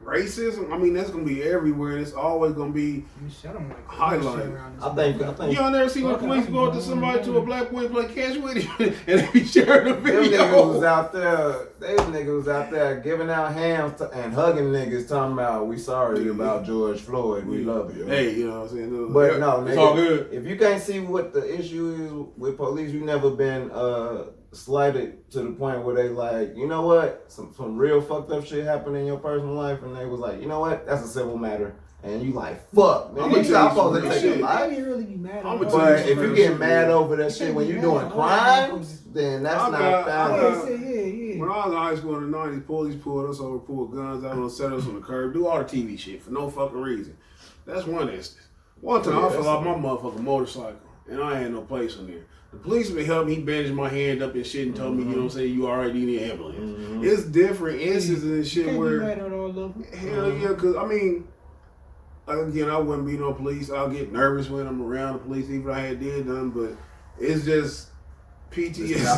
Speaker 1: racism. I mean that's gonna be everywhere, and it's always gonna be.
Speaker 2: I mean, shit, I don't like
Speaker 1: Highlight.
Speaker 2: shit around this
Speaker 3: I think
Speaker 1: You don't never see when the
Speaker 2: Okay,
Speaker 1: police
Speaker 2: I'm
Speaker 1: go up to
Speaker 2: going
Speaker 1: somebody
Speaker 2: on.
Speaker 1: to a black boy and play catch with him, and they be sharing a
Speaker 3: them
Speaker 1: video.
Speaker 3: niggas was out there. They niggas was out there giving out hams and hugging niggas, talking about we sorry about George Floyd. We love you.
Speaker 1: Hey, you know what I'm saying?
Speaker 3: But no,
Speaker 1: it's
Speaker 3: nigga,
Speaker 1: all good.
Speaker 3: if you can't see what the issue is with police, you never been slighted to the point where they like, you know what, some real fucked up shit happened in your personal life, and they was like, you know what, that's a civil matter, and you like, fuck, man,
Speaker 1: I'ma
Speaker 3: you
Speaker 1: tell you
Speaker 3: supposed to
Speaker 1: some
Speaker 3: take
Speaker 1: shit.
Speaker 3: your
Speaker 2: I
Speaker 3: life.
Speaker 2: didn't really be mad.
Speaker 1: I'ma
Speaker 2: at
Speaker 1: tell
Speaker 2: all.
Speaker 3: But if you get
Speaker 1: shit,
Speaker 3: mad
Speaker 1: man.
Speaker 3: over that shit when you doing crimes, then that's
Speaker 1: I
Speaker 3: not
Speaker 1: got-
Speaker 3: founded.
Speaker 2: Yeah.
Speaker 1: When I was in high school in the 90s, police pulled us over, pulled guns out on set us on the curb, do all the TV shit for no fucking reason. That's one instance. One time I fell off my motherfucking motorcycle and I had no place on there. The policeman helped me, bandaged my hand up and shit and told me, you know what I'm saying, you already need an ambulance. It's different instances and shit
Speaker 2: Can't be
Speaker 1: where,
Speaker 2: mad at all of them.
Speaker 1: hell yeah, because I mean, again, I wouldn't be no police. I'll get nervous when I'm around the police, even if I had did done, but it's just
Speaker 3: Stop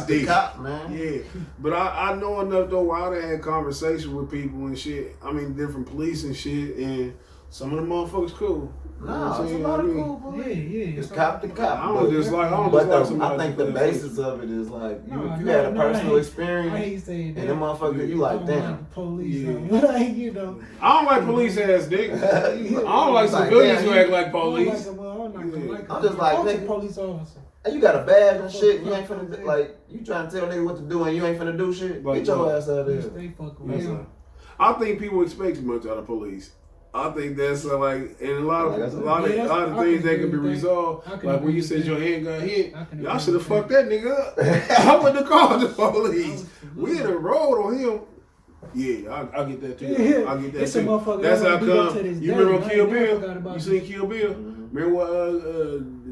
Speaker 3: the
Speaker 1: PTSD.
Speaker 3: cop, man.
Speaker 1: Yeah, but I know enough though where I had conversations with people and shit. I mean, different police and shit, and some of the motherfuckers cool. You know what
Speaker 3: No,
Speaker 1: I'm
Speaker 3: it's a
Speaker 1: saying?
Speaker 3: lot
Speaker 1: I
Speaker 3: of
Speaker 1: mean,
Speaker 3: cool police.
Speaker 2: Yeah.
Speaker 3: It's cop to cop.
Speaker 1: I don't just like,
Speaker 3: But
Speaker 1: somebody
Speaker 3: I think the
Speaker 1: to-
Speaker 3: basis of it is like, if you
Speaker 2: No,
Speaker 3: had a
Speaker 2: no,
Speaker 3: personal
Speaker 2: I
Speaker 3: experience,
Speaker 2: hate saying that.
Speaker 3: and them motherfuckers, you like,
Speaker 2: I don't
Speaker 3: damn.
Speaker 2: the police,
Speaker 1: Yeah.
Speaker 2: though. But like, you know.
Speaker 1: I don't like police ass niggas. I don't like
Speaker 3: Like,
Speaker 1: civilians
Speaker 3: damn,
Speaker 1: who act like
Speaker 2: I don't
Speaker 1: police.
Speaker 2: like them, I'm not gonna like
Speaker 3: I'm
Speaker 2: them.
Speaker 3: just like,
Speaker 2: Fuck
Speaker 3: nigga.
Speaker 2: a police officer.
Speaker 3: And you got a badge and shit, and you ain't finna, like, you trying to tell niggas what to do and you ain't finna do shit?
Speaker 1: Like
Speaker 3: Get your
Speaker 1: what?
Speaker 3: ass out of there.
Speaker 2: Stay fucking
Speaker 1: That's
Speaker 2: with
Speaker 1: all.
Speaker 2: him.
Speaker 1: I think people expect too much out of police. I think that's like, and a lot of
Speaker 2: Yeah,
Speaker 1: things that can be resolved. Like when you said your hand got hit, y'all should have fucked that nigga up. I wouldn't have called the police. We'd have rolled on him. Yeah, I get that too.
Speaker 2: Yeah.
Speaker 1: I get that
Speaker 2: It's
Speaker 1: too.
Speaker 2: a motherfucker
Speaker 1: That's how
Speaker 2: that wanna
Speaker 1: come.
Speaker 2: beat up to this
Speaker 1: You
Speaker 2: day.
Speaker 1: remember
Speaker 2: I
Speaker 1: Kill
Speaker 2: ain't never
Speaker 1: Bill?
Speaker 2: forgot about
Speaker 1: You
Speaker 2: it.
Speaker 1: seen Kill Bill? Remember what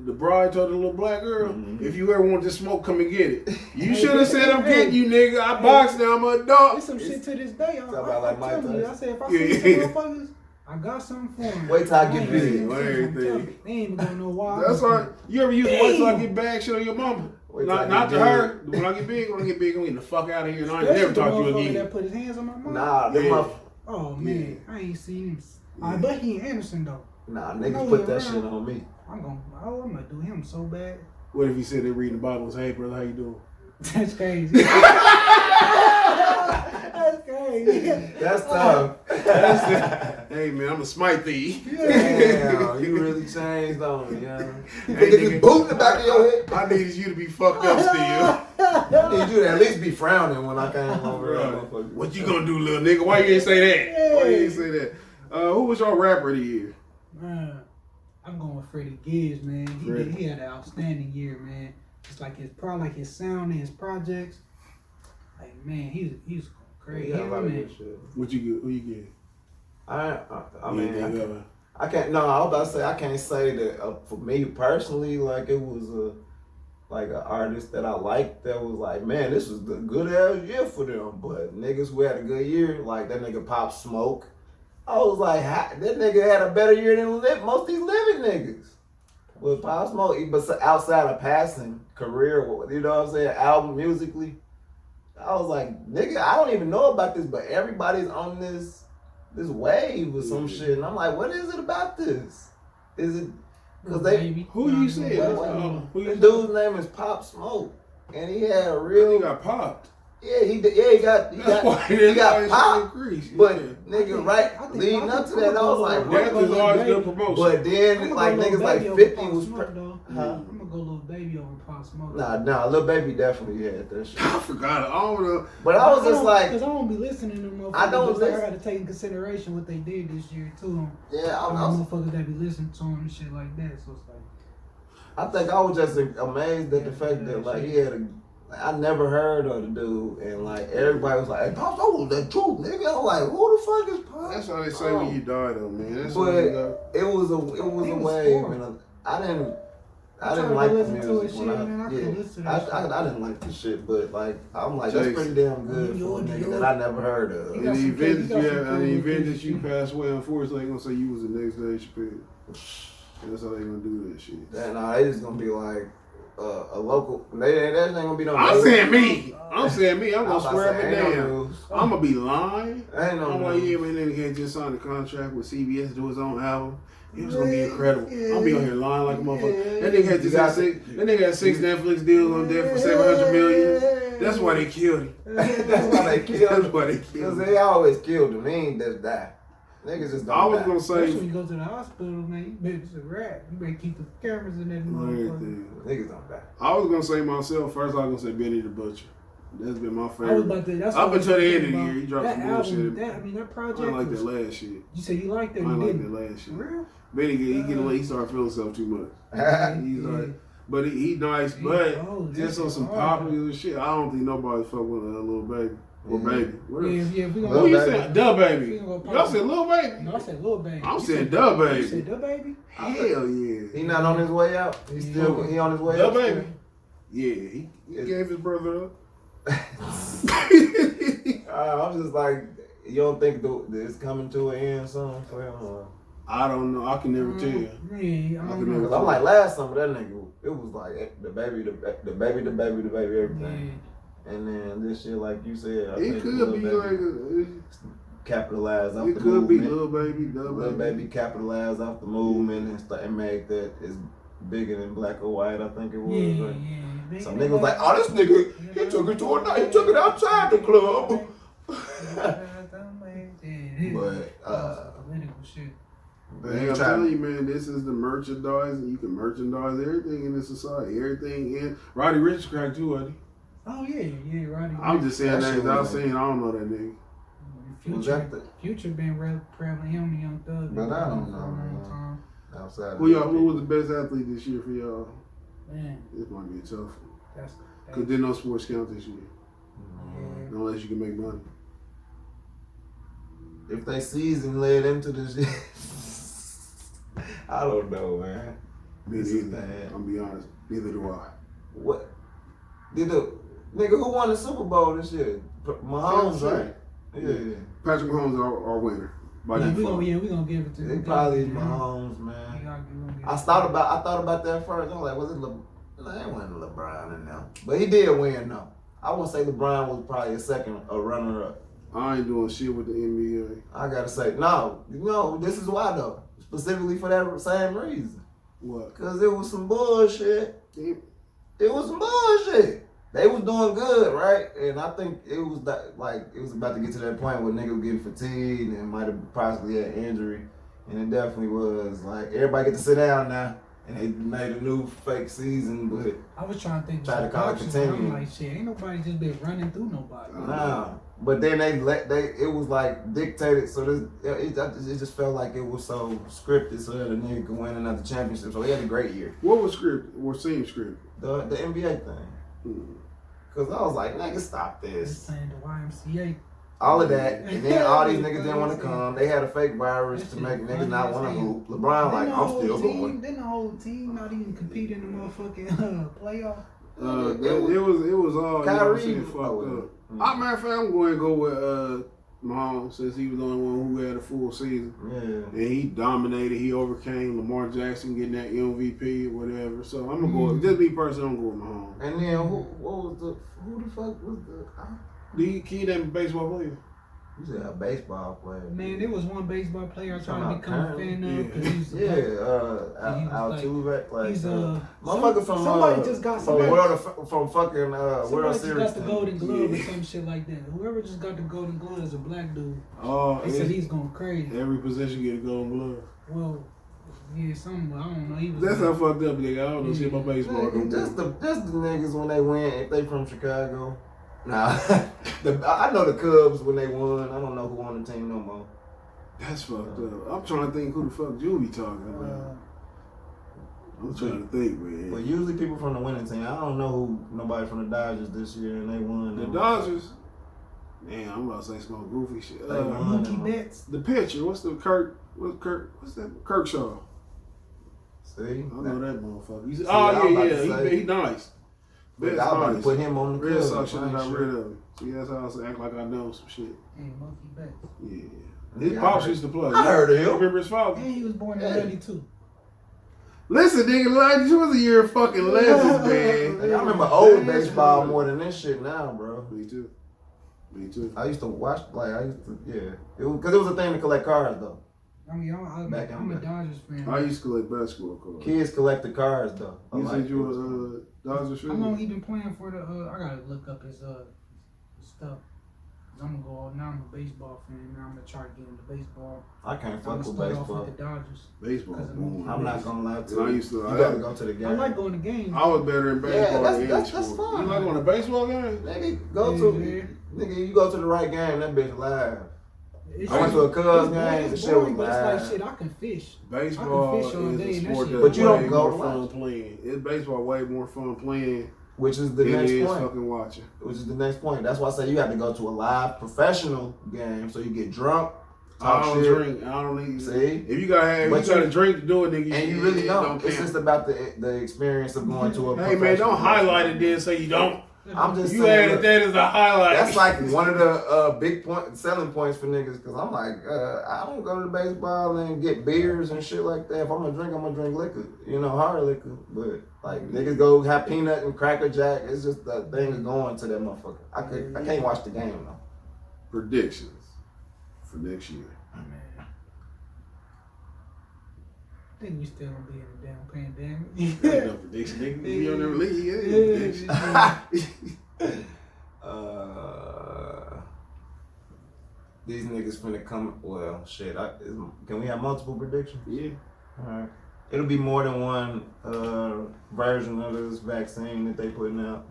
Speaker 1: the bride told the little black girl? If you ever want to smoke, come and get it. You should have said, I'm getting you, nigga. I box now, I'm a dog.
Speaker 2: It's some shit to this day.
Speaker 3: Talk about like Mike
Speaker 2: I'm telling you, I
Speaker 3: Tyson.
Speaker 2: said if I see some motherfuckers, I got something for them.
Speaker 3: Wait till I get
Speaker 2: ain't
Speaker 3: big.
Speaker 2: seen
Speaker 1: Or
Speaker 2: them since, I'm
Speaker 1: everything.
Speaker 2: telling you. They ain't even gonna know why.
Speaker 1: That's why. You ever use wait till I get back shit on your mama?
Speaker 3: Wait till I
Speaker 1: Not
Speaker 3: get
Speaker 1: to her. When I get big, I'm getting the fuck out of here and I ain't never talk to you
Speaker 2: That
Speaker 1: again.
Speaker 2: put his hands on my mom.
Speaker 3: Nah, them
Speaker 1: Yeah.
Speaker 2: Oh man, I ain't seen him. I bet he in Anderson though.
Speaker 3: Nah,
Speaker 2: know
Speaker 3: niggas put
Speaker 2: he
Speaker 3: that
Speaker 2: around.
Speaker 3: shit on me.
Speaker 2: I'm gonna do him so bad.
Speaker 1: What if you said they reading the Bible and say, hey brother, how you doing?
Speaker 2: That's crazy. That's crazy.
Speaker 3: That's tough.
Speaker 1: Hey man, I'm a smite thee.
Speaker 3: Damn, you really changed on me, yeah. You
Speaker 1: Hey,
Speaker 3: think it's boot in the back of your head?
Speaker 1: I needed you to be fucked up still.
Speaker 3: I need you to at least be frowning when I came over.
Speaker 1: Right.
Speaker 3: Motherfucker.
Speaker 1: What you gonna do, little nigga? Why you ain't say that? Why you ain't say that? Who was your rapper of the year?
Speaker 2: Man, I'm going with Freddie Gibbs, man.
Speaker 1: Freddie.
Speaker 2: He had an outstanding year, man. Just like his sound and his projects. Like man, he's crazy.
Speaker 3: Yeah, a lot of
Speaker 2: man.
Speaker 3: good shit.
Speaker 1: What you get? Who you get?
Speaker 3: I mean, I can't. No, I was about to say I can't say that for me personally. Like it was like an artist that I liked. That was like, man, this was the good ass year for them. But niggas who had a good year, like that nigga Pop Smoke. I was like, that nigga had a better year than most of these living niggas. With Pop Smoke, but outside of passing career, you know what I'm saying, album musically, I was like, nigga, I don't even know about this, but everybody's on this wave with some shit, and I'm like, what is it about this? Is it because they?
Speaker 1: Who you said?
Speaker 3: The dude's name is Pop Smoke, and he had a real.
Speaker 1: He got popped.
Speaker 3: Yeah, he got popped. But nigga, leading up to that, I was like,
Speaker 1: That was always good promotion.
Speaker 3: but then like niggas like 50 was.
Speaker 2: I'm gonna go Lil Baby over Pop Smoke.
Speaker 3: Nah, Lil Baby definitely had that shit.
Speaker 1: I forgot it. I don't know.
Speaker 3: But I was just like,
Speaker 2: because I don't be listening to them motherfuckers.
Speaker 3: I don't
Speaker 2: I
Speaker 3: listen.
Speaker 2: gotta take in consideration what they did this year too.
Speaker 3: yeah,
Speaker 2: All
Speaker 3: I was.
Speaker 2: motherfuckers that be listening to him and shit like that. So it's like,
Speaker 3: I think I was just amazed at the fact that like he had I never heard of the dude, and like everybody was like, hey, Pop, that was the truth, nigga. I'm like, who the fuck is Pop?
Speaker 1: That's how they say when you die, though, man. That's
Speaker 3: But
Speaker 1: what you got.
Speaker 3: it was a wave, and I didn't like the music when I didn't like the shit, but like I'm like that's pretty damn good for a nigga that I never heard of.
Speaker 1: In the event that you pass away, unfortunately, they gonna say you was the next Dave Chappelle. That's how they gonna do that shit.
Speaker 3: Nah, they just gonna be like a local. That ain't gonna be no.
Speaker 1: I'm saying me. I'm gonna swear up and
Speaker 3: ain't no
Speaker 1: down.
Speaker 3: news.
Speaker 1: I'm gonna be lying.
Speaker 3: Ain't no
Speaker 1: I'm like,
Speaker 3: news.
Speaker 1: yeah, man, nigga had just signed a contract with CBS to do his own album. It was gonna be incredible. I'll be on here lying like a motherfucker. That nigga had just six Netflix deals on deck for $700 million. That's why they killed him.
Speaker 3: That's why they killed him.
Speaker 1: That's why they killed
Speaker 3: Because
Speaker 1: him.
Speaker 3: they always killed him. They ain't just die. Niggas just don't
Speaker 1: I was
Speaker 3: die.
Speaker 1: gonna
Speaker 2: especially when
Speaker 1: say
Speaker 2: you go to the hospital, man, you better it's a rat. You better keep the cameras in that motherfucker.
Speaker 1: everything.
Speaker 3: Niggas don't die.
Speaker 1: I was gonna say myself first. I was gonna say Benny the Butcher. That's been my
Speaker 2: I was
Speaker 1: favorite.
Speaker 2: about to. That's
Speaker 1: Up
Speaker 2: what I was
Speaker 1: until the end of
Speaker 2: thinking
Speaker 1: the year,
Speaker 2: about.
Speaker 1: he dropped
Speaker 2: that
Speaker 1: some
Speaker 2: album,
Speaker 1: bullshit.
Speaker 2: that
Speaker 1: I
Speaker 2: project.
Speaker 1: didn't like
Speaker 2: was,
Speaker 1: that last shit.
Speaker 2: You said you liked
Speaker 1: I
Speaker 2: it. You
Speaker 1: didn't like
Speaker 2: didn't.
Speaker 1: that last shit.
Speaker 2: For real?
Speaker 1: Benny, he get away. He started feeling himself too much. He's
Speaker 2: Yeah.
Speaker 1: like, but he nice,
Speaker 2: He
Speaker 1: but
Speaker 2: old.
Speaker 1: just on
Speaker 2: That's
Speaker 1: some
Speaker 2: hard.
Speaker 1: popular shit. I don't think nobody fuck with a little baby or
Speaker 3: Yeah.
Speaker 1: baby. Whatever.
Speaker 2: Yeah, we
Speaker 1: Who
Speaker 2: gonna.
Speaker 1: you
Speaker 3: Baby.
Speaker 1: saying? Duh baby.
Speaker 2: We gonna go
Speaker 1: Y'all said little baby.
Speaker 2: No, I said Lil Baby.
Speaker 1: I'm
Speaker 2: You
Speaker 1: saying
Speaker 2: said-
Speaker 1: Duh
Speaker 2: You
Speaker 1: baby.
Speaker 2: said Duh Baby?
Speaker 1: Hell yeah.
Speaker 3: He not on his way out. He on his way
Speaker 1: Duh
Speaker 3: out.
Speaker 1: baby. Yeah, he gave his brother up.
Speaker 3: I'm just like, you don't think it's coming to an end soon for him? Or?
Speaker 1: I don't know. I can never tell you.
Speaker 2: Yeah, I
Speaker 1: I
Speaker 2: don't
Speaker 1: can
Speaker 2: know.
Speaker 1: never
Speaker 3: Cause I'm like last summer that nigga, it was like the baby, everything. And then this year, like you said, I
Speaker 1: It
Speaker 3: think
Speaker 1: could
Speaker 3: Lil
Speaker 1: be
Speaker 3: Baby
Speaker 1: like
Speaker 3: capitalized off
Speaker 1: it
Speaker 3: the
Speaker 1: could
Speaker 3: movement.
Speaker 1: be little baby, Duh
Speaker 3: Lil
Speaker 1: baby.
Speaker 3: Baby capitalized off the movement and made that is bigger than Black or White. I think it was.
Speaker 2: Yeah,
Speaker 3: Right?
Speaker 2: yeah.
Speaker 3: Some nigga was like, oh, this nigga, he took it to a night. He took it outside the club. But
Speaker 2: political shit.
Speaker 1: Man, I'm telling you, man, this is the merchandise, and you can merchandise everything in this society. Everything in Roddy Ricch cracked too, wasn't he?
Speaker 2: Oh yeah, Roddy.
Speaker 1: I'm just saying
Speaker 3: That
Speaker 1: names
Speaker 3: shit
Speaker 1: I've
Speaker 3: was
Speaker 1: seen. I don't know that nigga.
Speaker 2: Future been rapping him and Young Thug.
Speaker 3: But I don't
Speaker 2: for a
Speaker 3: know,
Speaker 2: long
Speaker 3: man.
Speaker 2: time.
Speaker 3: Outside.
Speaker 1: Who was the best athlete this year for y'all?
Speaker 2: Man,
Speaker 1: This might be a tough one.
Speaker 2: that's
Speaker 1: Because then no sports count this year.
Speaker 2: yeah.
Speaker 1: Unless you can make money.
Speaker 3: If they season led into this shit, I don't know, man.
Speaker 1: Me
Speaker 3: This is
Speaker 1: neither.
Speaker 3: bad.
Speaker 1: I'm be honest. Neither do I.
Speaker 3: What? Did the nigga who won the Super Bowl this year? Mahomes, right? Yeah.
Speaker 1: Patrick Mahomes our winner. By
Speaker 2: Yeah,
Speaker 1: default.
Speaker 2: we gonna give it to
Speaker 3: It probably is Mahomes, man. I thought about that first. I was like, was it No, it wasn't LeBron in there. But he did win though. I wouldn't say LeBron was probably a runner up.
Speaker 1: I ain't doing shit with the NBA.
Speaker 3: I gotta say, no, this is why though. Specifically for that same reason.
Speaker 1: What?
Speaker 3: Cause it was some bullshit.
Speaker 1: Damn.
Speaker 3: It was some bullshit. They was doing good, right? And I think it was it was about to get to that point where niggas getting fatigued and might have possibly had injury. And it definitely was like everybody get to sit down now. And they made a new fake season, but
Speaker 2: I was trying to think.
Speaker 3: Try to call it continuing.
Speaker 2: I'm like, shit, ain't nobody just been running through nobody.
Speaker 3: nah. But then it was like dictated, so it just felt like it was so scripted so that a nigga could win another championship. So he had a great year.
Speaker 1: What was script? What seemed script?
Speaker 3: The NBA thing. Cause I was like, nigga, stop
Speaker 2: Just
Speaker 3: this.
Speaker 2: saying the YMCA.
Speaker 3: All of that, and then all these niggas didn't want to come. They had a fake virus to make niggas not want to hoop. LeBron like, I'm still going.
Speaker 2: Then the whole team not even competing in the motherfucking playoff.
Speaker 1: It was all
Speaker 3: Kyrie
Speaker 1: you know, fucked up. Matter of fact, I'm going to go with Mahomes since he was the only one who had a full season.
Speaker 3: Yeah.
Speaker 1: And he dominated. He overcame Lamar Jackson getting that MVP or whatever. So I'm gonna go. Just me personally, I'm going with Mahomes.
Speaker 3: And then who the fuck was the?
Speaker 1: The kid that baseball player.
Speaker 3: You said a baseball player.
Speaker 2: Man, there was one baseball player I tried to become a fan of.
Speaker 1: Yeah.
Speaker 2: 'Cause he's
Speaker 3: Altuve, like
Speaker 2: he's
Speaker 3: motherfucker from
Speaker 2: somebody just got
Speaker 3: from
Speaker 2: somebody,
Speaker 3: from fucking World
Speaker 2: somebody
Speaker 3: Series.
Speaker 2: just got the Golden Glove or
Speaker 1: Yeah.
Speaker 2: some shit like that. Whoever just got the Golden Glove is a black dude.
Speaker 1: Oh,
Speaker 2: They said he's going crazy.
Speaker 1: every position get a golden glove.
Speaker 2: Well, yeah, something. I don't know. He was.
Speaker 1: That's how fucked up, nigga. I don't know shit about baseball.
Speaker 3: Nigga, just the niggas when they win, if they from Chicago. Nah, I know the Cubs when they won. I don't know who on the team no more.
Speaker 1: That's fucked up. I'm trying to think who the fuck you be talking about. I'm trying to think, man.
Speaker 3: But usually people from the winning team. I don't know nobody from the Dodgers this year, and they won.
Speaker 1: The Dodgers. Damn, I'm about to say some goofy shit.
Speaker 3: They won.
Speaker 2: Mookie Betts.
Speaker 1: The pitcher, what's that? Kirkshaw.
Speaker 3: See,
Speaker 1: I know that motherfucker. He's,
Speaker 3: I was about to
Speaker 1: yeah.
Speaker 3: say-
Speaker 1: He nice.
Speaker 3: but
Speaker 1: Betts
Speaker 3: I was about to
Speaker 1: nice.
Speaker 3: put him on the
Speaker 1: Red
Speaker 3: Cubs.
Speaker 1: Sox should have got
Speaker 3: Sure.
Speaker 1: rid of him. See, that's how I was act like I know some shit.
Speaker 2: Hey, Mookie Betts.
Speaker 1: Yeah.
Speaker 3: Yeah,
Speaker 1: His
Speaker 3: I
Speaker 1: pops
Speaker 3: heard-
Speaker 1: used to play.
Speaker 3: I heard of him.
Speaker 1: Remember his father?
Speaker 2: And he was born in
Speaker 3: Yeah.
Speaker 2: 92.
Speaker 1: Listen, nigga, like, you was a year of fucking legends, man.
Speaker 3: Like, I remember old baseball more than this shit now, bro.
Speaker 1: Me too. Me too.
Speaker 3: I used to watch, it was because it was a thing to collect cars though.
Speaker 2: I mean,
Speaker 3: Back in
Speaker 2: I'm a
Speaker 3: the day.
Speaker 2: Dodgers fan.
Speaker 1: I used to collect basketball cards.
Speaker 3: Kids collected cars though. I
Speaker 1: You
Speaker 3: like
Speaker 1: said you
Speaker 3: it.
Speaker 1: was Dodgers
Speaker 2: How long
Speaker 1: fan?
Speaker 2: he been playing for the? I gotta look up his stuff. I'm gonna go. Now I'm a baseball fan. Now I'm gonna try to get into baseball.
Speaker 3: I can't
Speaker 2: I'm
Speaker 3: fuck
Speaker 2: gonna
Speaker 3: with
Speaker 2: start off
Speaker 3: baseball.
Speaker 2: with the Dodgers.
Speaker 1: Baseball.
Speaker 2: Cause of
Speaker 1: boom.
Speaker 3: I'm not gonna lie to
Speaker 1: I
Speaker 3: you.
Speaker 1: used to-
Speaker 3: You
Speaker 1: I-
Speaker 3: gotta go to the game.
Speaker 2: I like going to games.
Speaker 1: I was better in baseball
Speaker 3: that's-
Speaker 1: than
Speaker 3: that's-
Speaker 1: any
Speaker 3: that's
Speaker 1: sport.
Speaker 3: fine.
Speaker 1: You like going to baseball game?
Speaker 3: Nigga, go
Speaker 2: Yeah,
Speaker 3: to
Speaker 2: man.
Speaker 3: nigga. You go to the right game. That bitch live.
Speaker 2: It's
Speaker 3: I went to a Cubs
Speaker 2: it's
Speaker 3: game,
Speaker 2: boring,
Speaker 3: the
Speaker 2: it's
Speaker 3: shit
Speaker 2: boring,
Speaker 3: was
Speaker 2: but it's like
Speaker 3: live.
Speaker 2: shit. I can fish.
Speaker 1: Baseball
Speaker 2: fish all
Speaker 1: is
Speaker 2: day
Speaker 1: a
Speaker 2: and that
Speaker 1: sport
Speaker 2: shit-
Speaker 1: that's
Speaker 3: But you don't
Speaker 1: way
Speaker 3: go
Speaker 1: more fun
Speaker 3: watch.
Speaker 1: playing. It's baseball way more fun playing
Speaker 3: Which is the
Speaker 1: than it
Speaker 3: next
Speaker 1: is
Speaker 3: point.
Speaker 1: fucking watching.
Speaker 3: Which is the next point. That's why I say you have to go to a live professional game so you get drunk,
Speaker 1: I
Speaker 3: talk
Speaker 1: don't
Speaker 3: shit.
Speaker 1: drink. I don't need.
Speaker 3: See?
Speaker 1: If you gotta
Speaker 3: But
Speaker 1: try
Speaker 3: you-
Speaker 1: to drink to do it, nigga,
Speaker 3: And you really don't. It's
Speaker 1: count.
Speaker 3: just about the experience of going to a
Speaker 1: Hey man,
Speaker 3: professional
Speaker 1: don't
Speaker 3: game.
Speaker 1: highlight it then say you don't.
Speaker 3: I'm just
Speaker 1: You
Speaker 3: saying,
Speaker 1: added
Speaker 3: look,
Speaker 1: that as a highlight.
Speaker 3: that's like one of the big selling points for niggas. Cause I'm like, I don't go to the baseball and get beers and shit like that. If I'm gonna drink liquor, hard liquor. But like niggas go have peanut and cracker jack. It's just the thing of going to that motherfucker. I can't watch the game though.
Speaker 1: predictions for next year.
Speaker 2: I think we still gonna be in the damn pandemic.
Speaker 1: Ain't no prediction, nigga. We on the league. Yeah, prediction.
Speaker 3: These niggas finna come. Well, shit. Can we have multiple predictions?
Speaker 1: Yeah.
Speaker 3: All right. It'll be more than one version of this vaccine that they putting out.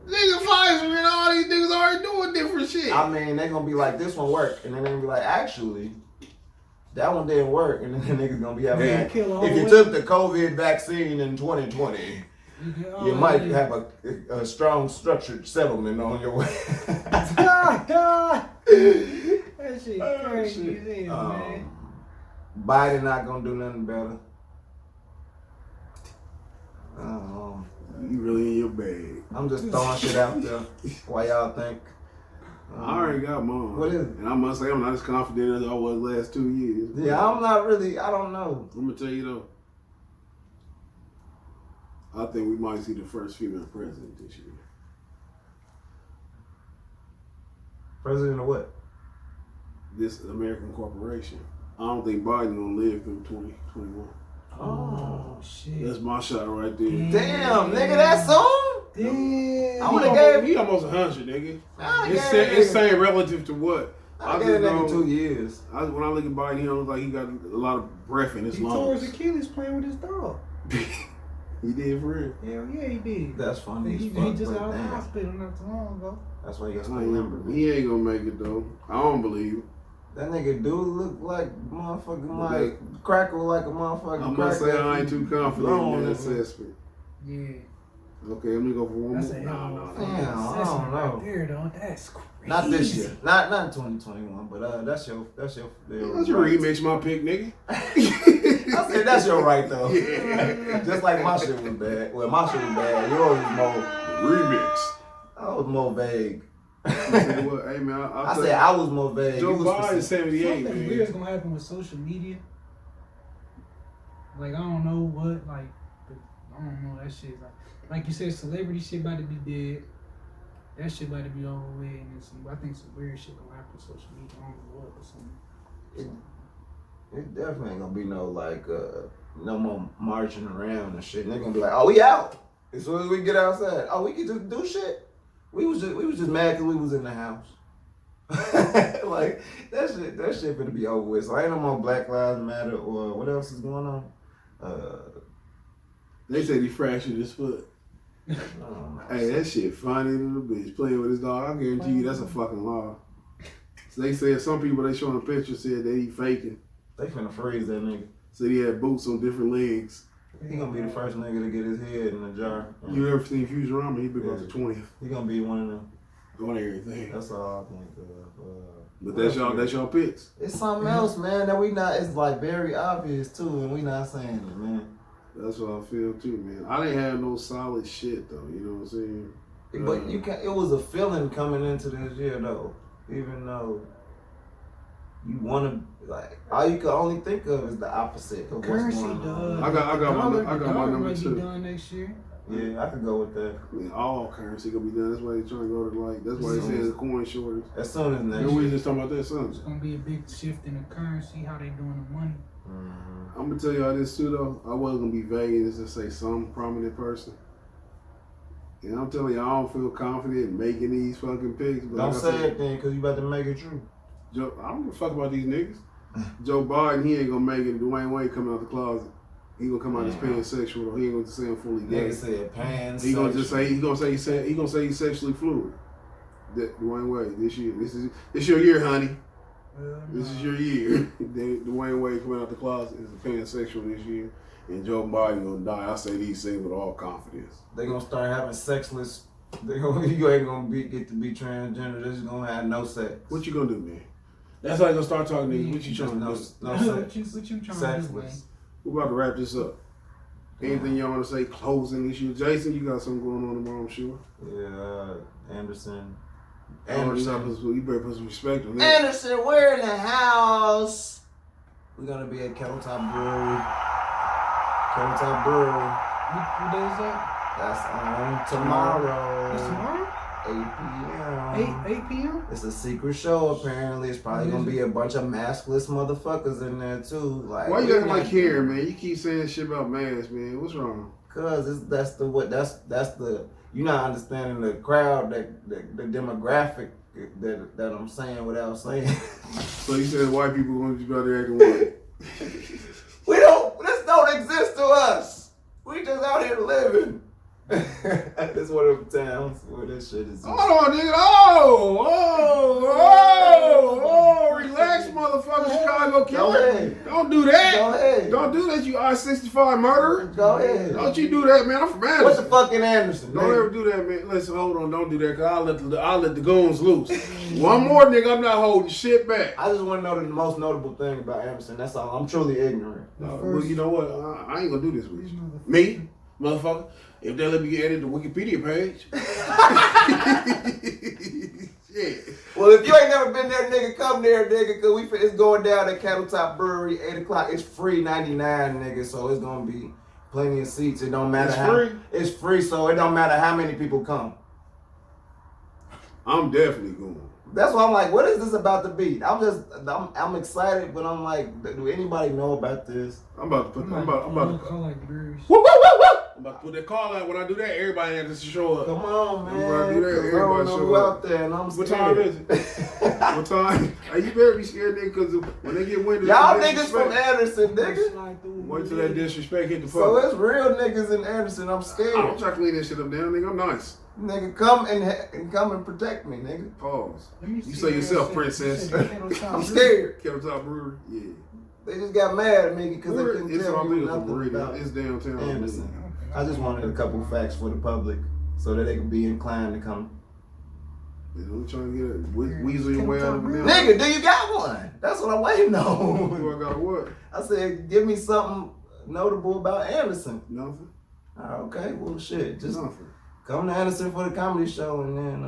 Speaker 1: Nigga, Pfizer and all these niggas already doing different shit.
Speaker 3: I mean, they gonna be like, this one worked, and then they gonna be like, actually, that one didn't work, and then the niggas gonna be having
Speaker 2: Yeah,
Speaker 3: that.
Speaker 2: kill a whole
Speaker 3: If you
Speaker 2: wave.
Speaker 3: took the COVID vaccine in 2020, you might have a strong structured settlement on your way.
Speaker 2: That shit crazy as hell, man.
Speaker 3: Biden not gonna do nothing better.
Speaker 1: You really in your bag.
Speaker 3: I'm just throwing shit out there. Why y'all think?
Speaker 1: I already got mine.
Speaker 3: What is it?
Speaker 1: And I must say, I'm not as confident as I was last 2 years.
Speaker 3: Yeah, I'm not really. I don't know.
Speaker 1: I'm gonna tell you though. I think we might see the first female president this year.
Speaker 3: President of what?
Speaker 1: This American corporation. I don't think Biden gonna live through 2021.
Speaker 2: Oh shit.
Speaker 1: That's my shot right there.
Speaker 3: Damn, nigga, that soon?
Speaker 2: Damn.
Speaker 3: I would've gave.
Speaker 1: He almost 100, nigga.
Speaker 3: I
Speaker 1: It's saying relative to what?
Speaker 3: I gave that nigga 2 years.
Speaker 1: When I look at Biden, he looks like he got a lot of breath in his
Speaker 2: He tore his
Speaker 1: lungs.
Speaker 2: Achilles playing with his dog.
Speaker 1: He did for real.
Speaker 2: Hell yeah, he did.
Speaker 3: That's funny.
Speaker 2: He
Speaker 3: as fuck,
Speaker 2: just
Speaker 3: but
Speaker 2: got out of the
Speaker 3: damn.
Speaker 2: hospital not too long ago.
Speaker 3: That's why you got to
Speaker 1: I
Speaker 3: remember.
Speaker 1: ain't- He ain't gonna make it though. I don't believe it.
Speaker 3: That nigga do look like motherfucking like crackle like a motherfucking.
Speaker 1: I must say I ain't too confident
Speaker 3: Long,
Speaker 1: in that
Speaker 3: nigga.
Speaker 1: assessment.
Speaker 2: Yeah.
Speaker 1: Okay, let me go for one
Speaker 2: That's a
Speaker 1: more.
Speaker 2: hell of a
Speaker 1: No.
Speaker 3: Damn, I don't
Speaker 2: assessment
Speaker 3: know.
Speaker 2: right there, though. That's crazy.
Speaker 3: Not this year. Not in 2021. But that's your.
Speaker 1: Don't
Speaker 3: right.
Speaker 1: you remix my pick, nigga?
Speaker 3: I said that's your right though.
Speaker 1: Yeah.
Speaker 3: Just like my shit was bad. Well, my shit was bad. Yours was more.
Speaker 1: Remix.
Speaker 3: I was more vague.
Speaker 1: I said, what? Hey man,
Speaker 3: I said I was more vague.
Speaker 1: Joe
Speaker 3: You was
Speaker 1: Biden
Speaker 3: specific.
Speaker 1: 78,
Speaker 2: Something weird is
Speaker 1: man.
Speaker 2: gonna happen with social media. Like I don't know what, like, but I don't know that shit. Like you said, celebrity shit about to be dead. That shit about to be over with, and then I think some weird shit gonna happen with social media. I don't know what or something.
Speaker 3: It definitely ain't gonna be no like no more marching around and shit. And they're gonna be like, oh, we out. As soon as we get outside, oh, we can just do shit. We was just mad because we was in the house. Like that shit finna be over with. So ain't no more Black Lives Matter or what else is going on.
Speaker 1: They said he fractured his foot. Hey, that shit funny to the bitch. Playing with his dog. I guarantee you that's a fucking lie. So they said some people they showing a picture said that he faking.
Speaker 3: They finna freeze that nigga.
Speaker 1: Said he had boots on different legs.
Speaker 3: He gonna be the first nigga to get his head in a jar.
Speaker 1: You ever seen Futurama? He be about the 20th
Speaker 3: He gonna be one of them.
Speaker 1: on everything.
Speaker 3: That's all I think of.
Speaker 1: But that's y'all picks.
Speaker 3: It's something else, man, that we not, it's like very obvious too, and we not saying it, man.
Speaker 1: That's what I feel too, man. I didn't have no solid shit though. You know what I'm saying?
Speaker 3: But you can, it was a feeling coming into this year though, even though you want to, like, all you can only think of is the opposite of what's
Speaker 2: Currency,
Speaker 3: going on.
Speaker 1: I got my number
Speaker 2: might be
Speaker 1: 2.
Speaker 2: done next year.
Speaker 3: Yeah, I could go with that.
Speaker 1: I mean, all currency gonna be done. That's why they trying to go to like. That's why they saying the coin shortage.
Speaker 3: As soon as next
Speaker 1: And we
Speaker 3: year.
Speaker 1: just talking about that
Speaker 2: It's
Speaker 1: Sunday.
Speaker 2: gonna be a big shift in the currency, how they doing the money.
Speaker 3: Mm-hmm.
Speaker 1: I'm gonna tell y'all this too though. I wasn't gonna be vague and just say some prominent person. And I'm telling you, I don't feel confident in making these fucking picks. But
Speaker 3: Don't
Speaker 1: like I
Speaker 3: say
Speaker 1: said,
Speaker 3: it then, because you about to make it true.
Speaker 1: Joe, I don't give a fuck about these niggas. Joe Biden, he ain't gonna make it. Dwayne Wade coming out the closet. He gonna come out as pansexual, or he ain't gonna just say I'm fully gay.
Speaker 3: Nigga said pans.
Speaker 1: He gonna just say he's he's sexually fluid. That Dwayne Wade this year. This your year, honey. This is your year. Dwayne Wade coming out the closet is a pansexual this year, and Joe Biden gonna die. I say these things with all confidence.
Speaker 3: They gonna start having sexless. You ain't gonna get to be transgender. They're just gonna have no sex.
Speaker 1: What you gonna do, man? That's how you gonna start talking niggas. What you trying to
Speaker 3: no,
Speaker 1: do?
Speaker 3: no
Speaker 2: What
Speaker 3: sex.
Speaker 2: you trying to do, man?
Speaker 3: Sexless.
Speaker 1: We're about to wrap this up. Anything y'all want to say closing this year? Jason, you got something going on tomorrow, I'm sure.
Speaker 3: Yeah, Anderson.
Speaker 1: You better put some respect on that.
Speaker 3: Anderson, we're in the house. We're gonna be at Kettletop Brewery. Kettletop Brewery.
Speaker 2: What day is that?
Speaker 3: That's on tomorrow.
Speaker 2: It's tomorrow?
Speaker 3: 8 p.m.
Speaker 2: 8 p.m.?
Speaker 3: It's a secret show apparently. It's probably gonna be a bunch of maskless motherfuckers in there too. Like,
Speaker 1: Why you acting like here, man? You keep saying shit about masks, man. What's wrong?
Speaker 3: Cause that's the you're not understanding the crowd, the demographic that I'm saying without saying.
Speaker 1: So you said white people want you out there acting white.
Speaker 3: This don't exist to us. We just out here living. That's one of the towns where this shit is.
Speaker 1: Hold on, nigga. Relax, motherfucker. Chicago killer.
Speaker 3: Go ahead.
Speaker 1: Don't do that.
Speaker 3: Go ahead.
Speaker 1: Don't do that, you I-65 murderer.
Speaker 3: Go ahead.
Speaker 1: Don't you do that, man. I'm from Anderson.
Speaker 3: What the fuck in Anderson?
Speaker 1: Don't ever do that, man. Listen, hold on. Don't do that, because I'll let the goons loose. One more, nigga. I'm not holding shit back.
Speaker 3: I just want to know the most notable thing about Anderson. That's all. I'm truly ignorant.
Speaker 1: Well, you know what? I ain't going to do this with you. Me? Motherfucker. If they let me edit the Wikipedia page. Shit.
Speaker 3: Well, if you ain't never been there, nigga, come there, nigga, because it's going down at Cattle Top Brewery, 8 o'clock. It's free 99, nigga, so it's going to be plenty of seats. It don't matter
Speaker 1: free?
Speaker 3: It's free, so it don't matter how many people come.
Speaker 1: I'm definitely going.
Speaker 3: That's why I'm like, what is this about to be? I'm excited, but I'm like, do anybody know about this?
Speaker 1: I'm about to put I'm about to put that call out. When I do that, everybody has to show up.
Speaker 3: Come on, man.
Speaker 1: When I do that,
Speaker 3: Everybody
Speaker 1: everybody
Speaker 3: know
Speaker 1: show
Speaker 3: who
Speaker 1: up.
Speaker 3: out there, and I'm
Speaker 1: What
Speaker 3: scared.
Speaker 1: time is it? What time? You better be scared, nigga, because when they get wind of
Speaker 3: Y'all
Speaker 1: some
Speaker 3: niggas from Anderson, nigga.
Speaker 1: wait till that disrespect hit the
Speaker 3: So
Speaker 1: public.
Speaker 3: it's real niggas in Anderson. I'm scared.
Speaker 1: I'm trying to clean that shit up down, nigga. I'm nice.
Speaker 3: Nigga, come and protect me, nigga.
Speaker 1: Pause. You say yourself, princess.
Speaker 3: I'm scared.
Speaker 1: Kettle Top Brewery, yeah.
Speaker 3: They just got mad at me because they couldn't
Speaker 1: It's
Speaker 3: tell
Speaker 1: all
Speaker 3: me
Speaker 1: good.
Speaker 3: nothing about
Speaker 1: It's downtown.
Speaker 3: Anderson. I just wanted a couple facts for the public so that they could be inclined to come.
Speaker 1: I'm trying to get a weasel your way out of the middle.
Speaker 3: Nigga, do you got one? That's what I'm waiting on.
Speaker 1: Do I got a what?
Speaker 3: I said, give me something notable about Anderson.
Speaker 1: Nothing.
Speaker 3: Okay, well, shit. Just
Speaker 1: Nothing.
Speaker 3: come to Anderson for the comedy show and then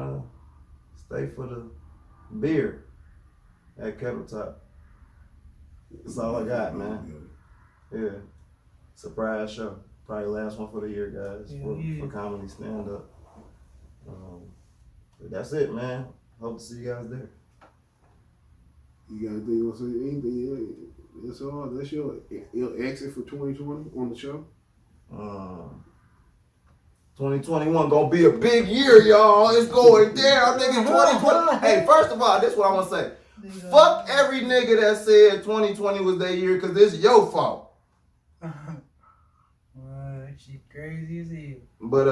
Speaker 3: stay for the beer at Kettle Top. That's all I got, man. Yeah. Surprise show. Probably last one for the year, guys, for comedy stand-up. But that's it, man. Hope to see you guys there.
Speaker 1: You got anything you want to say? Anything? That's all. That's your exit for 2020 on the show?
Speaker 3: 2021 gonna be a big year, y'all. It's going down, nigga. 2020. Hey, first of all, this is what I want to say. Fuck every nigga that said 2020 was their year, because this is your fault.
Speaker 2: Shit crazy as hell.
Speaker 3: But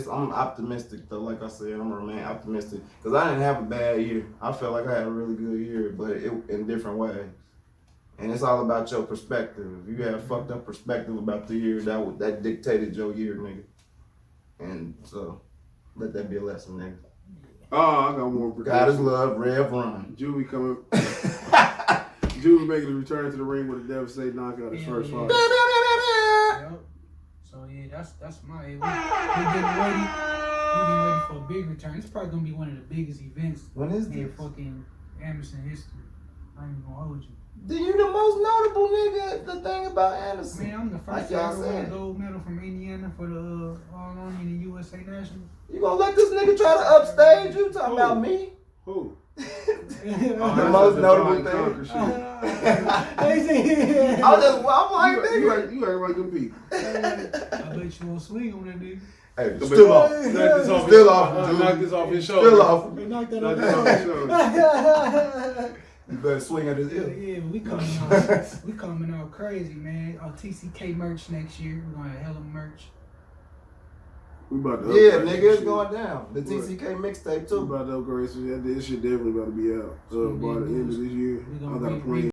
Speaker 3: I'm optimistic though. Like I said, I'm gonna remain optimistic because I didn't have a bad year. I felt like I had a really good year, but it in different ways. And it's all about your perspective. If you have fucked up perspective about the year, that dictated your year, nigga. And so let that be a lesson, nigga.
Speaker 1: Oh, I got more.
Speaker 3: God is love, Rev Run.
Speaker 1: Juvie coming. Juvie making a return to the ring with a devastating knockout his first fight.
Speaker 2: Yep. So yeah, that's my. We're getting ready. We're getting ready for a big return. It's probably gonna be one of the biggest events
Speaker 3: When is
Speaker 2: in
Speaker 3: this?
Speaker 2: fucking Anderson history. I ain't even gonna hold you.
Speaker 3: Then you the most notable nigga. The thing about Anderson.
Speaker 2: Man, I'm the
Speaker 3: Like
Speaker 2: first
Speaker 3: y'all
Speaker 2: ever win a
Speaker 3: said.
Speaker 2: gold medal from Indiana for the all-on in the USA Nationals.
Speaker 3: You gonna let this nigga try to upstage you? Talking about me?
Speaker 1: Who?
Speaker 3: The most notable thing. I'm like, nigga.
Speaker 1: You act like them people.
Speaker 2: I bet you won't swing on that nigga.
Speaker 3: Hey, still off. Still off.
Speaker 1: Knock this off his shoulder.
Speaker 3: Still off.
Speaker 2: Knock that
Speaker 1: Knock
Speaker 2: off
Speaker 1: this off his shoulder.
Speaker 3: You better swing at his ear.
Speaker 2: Yeah, we coming out crazy, man. Our TCK merch next year. We're gonna have hella merch.
Speaker 1: We about to
Speaker 3: Yeah,
Speaker 1: upgrade
Speaker 3: nigga,
Speaker 1: this
Speaker 3: it's
Speaker 1: shit.
Speaker 3: going down. The TCK mixtape
Speaker 1: We
Speaker 3: too.
Speaker 1: about to upgrade. So this shit definitely about to be out by the end of this year. I got a plan.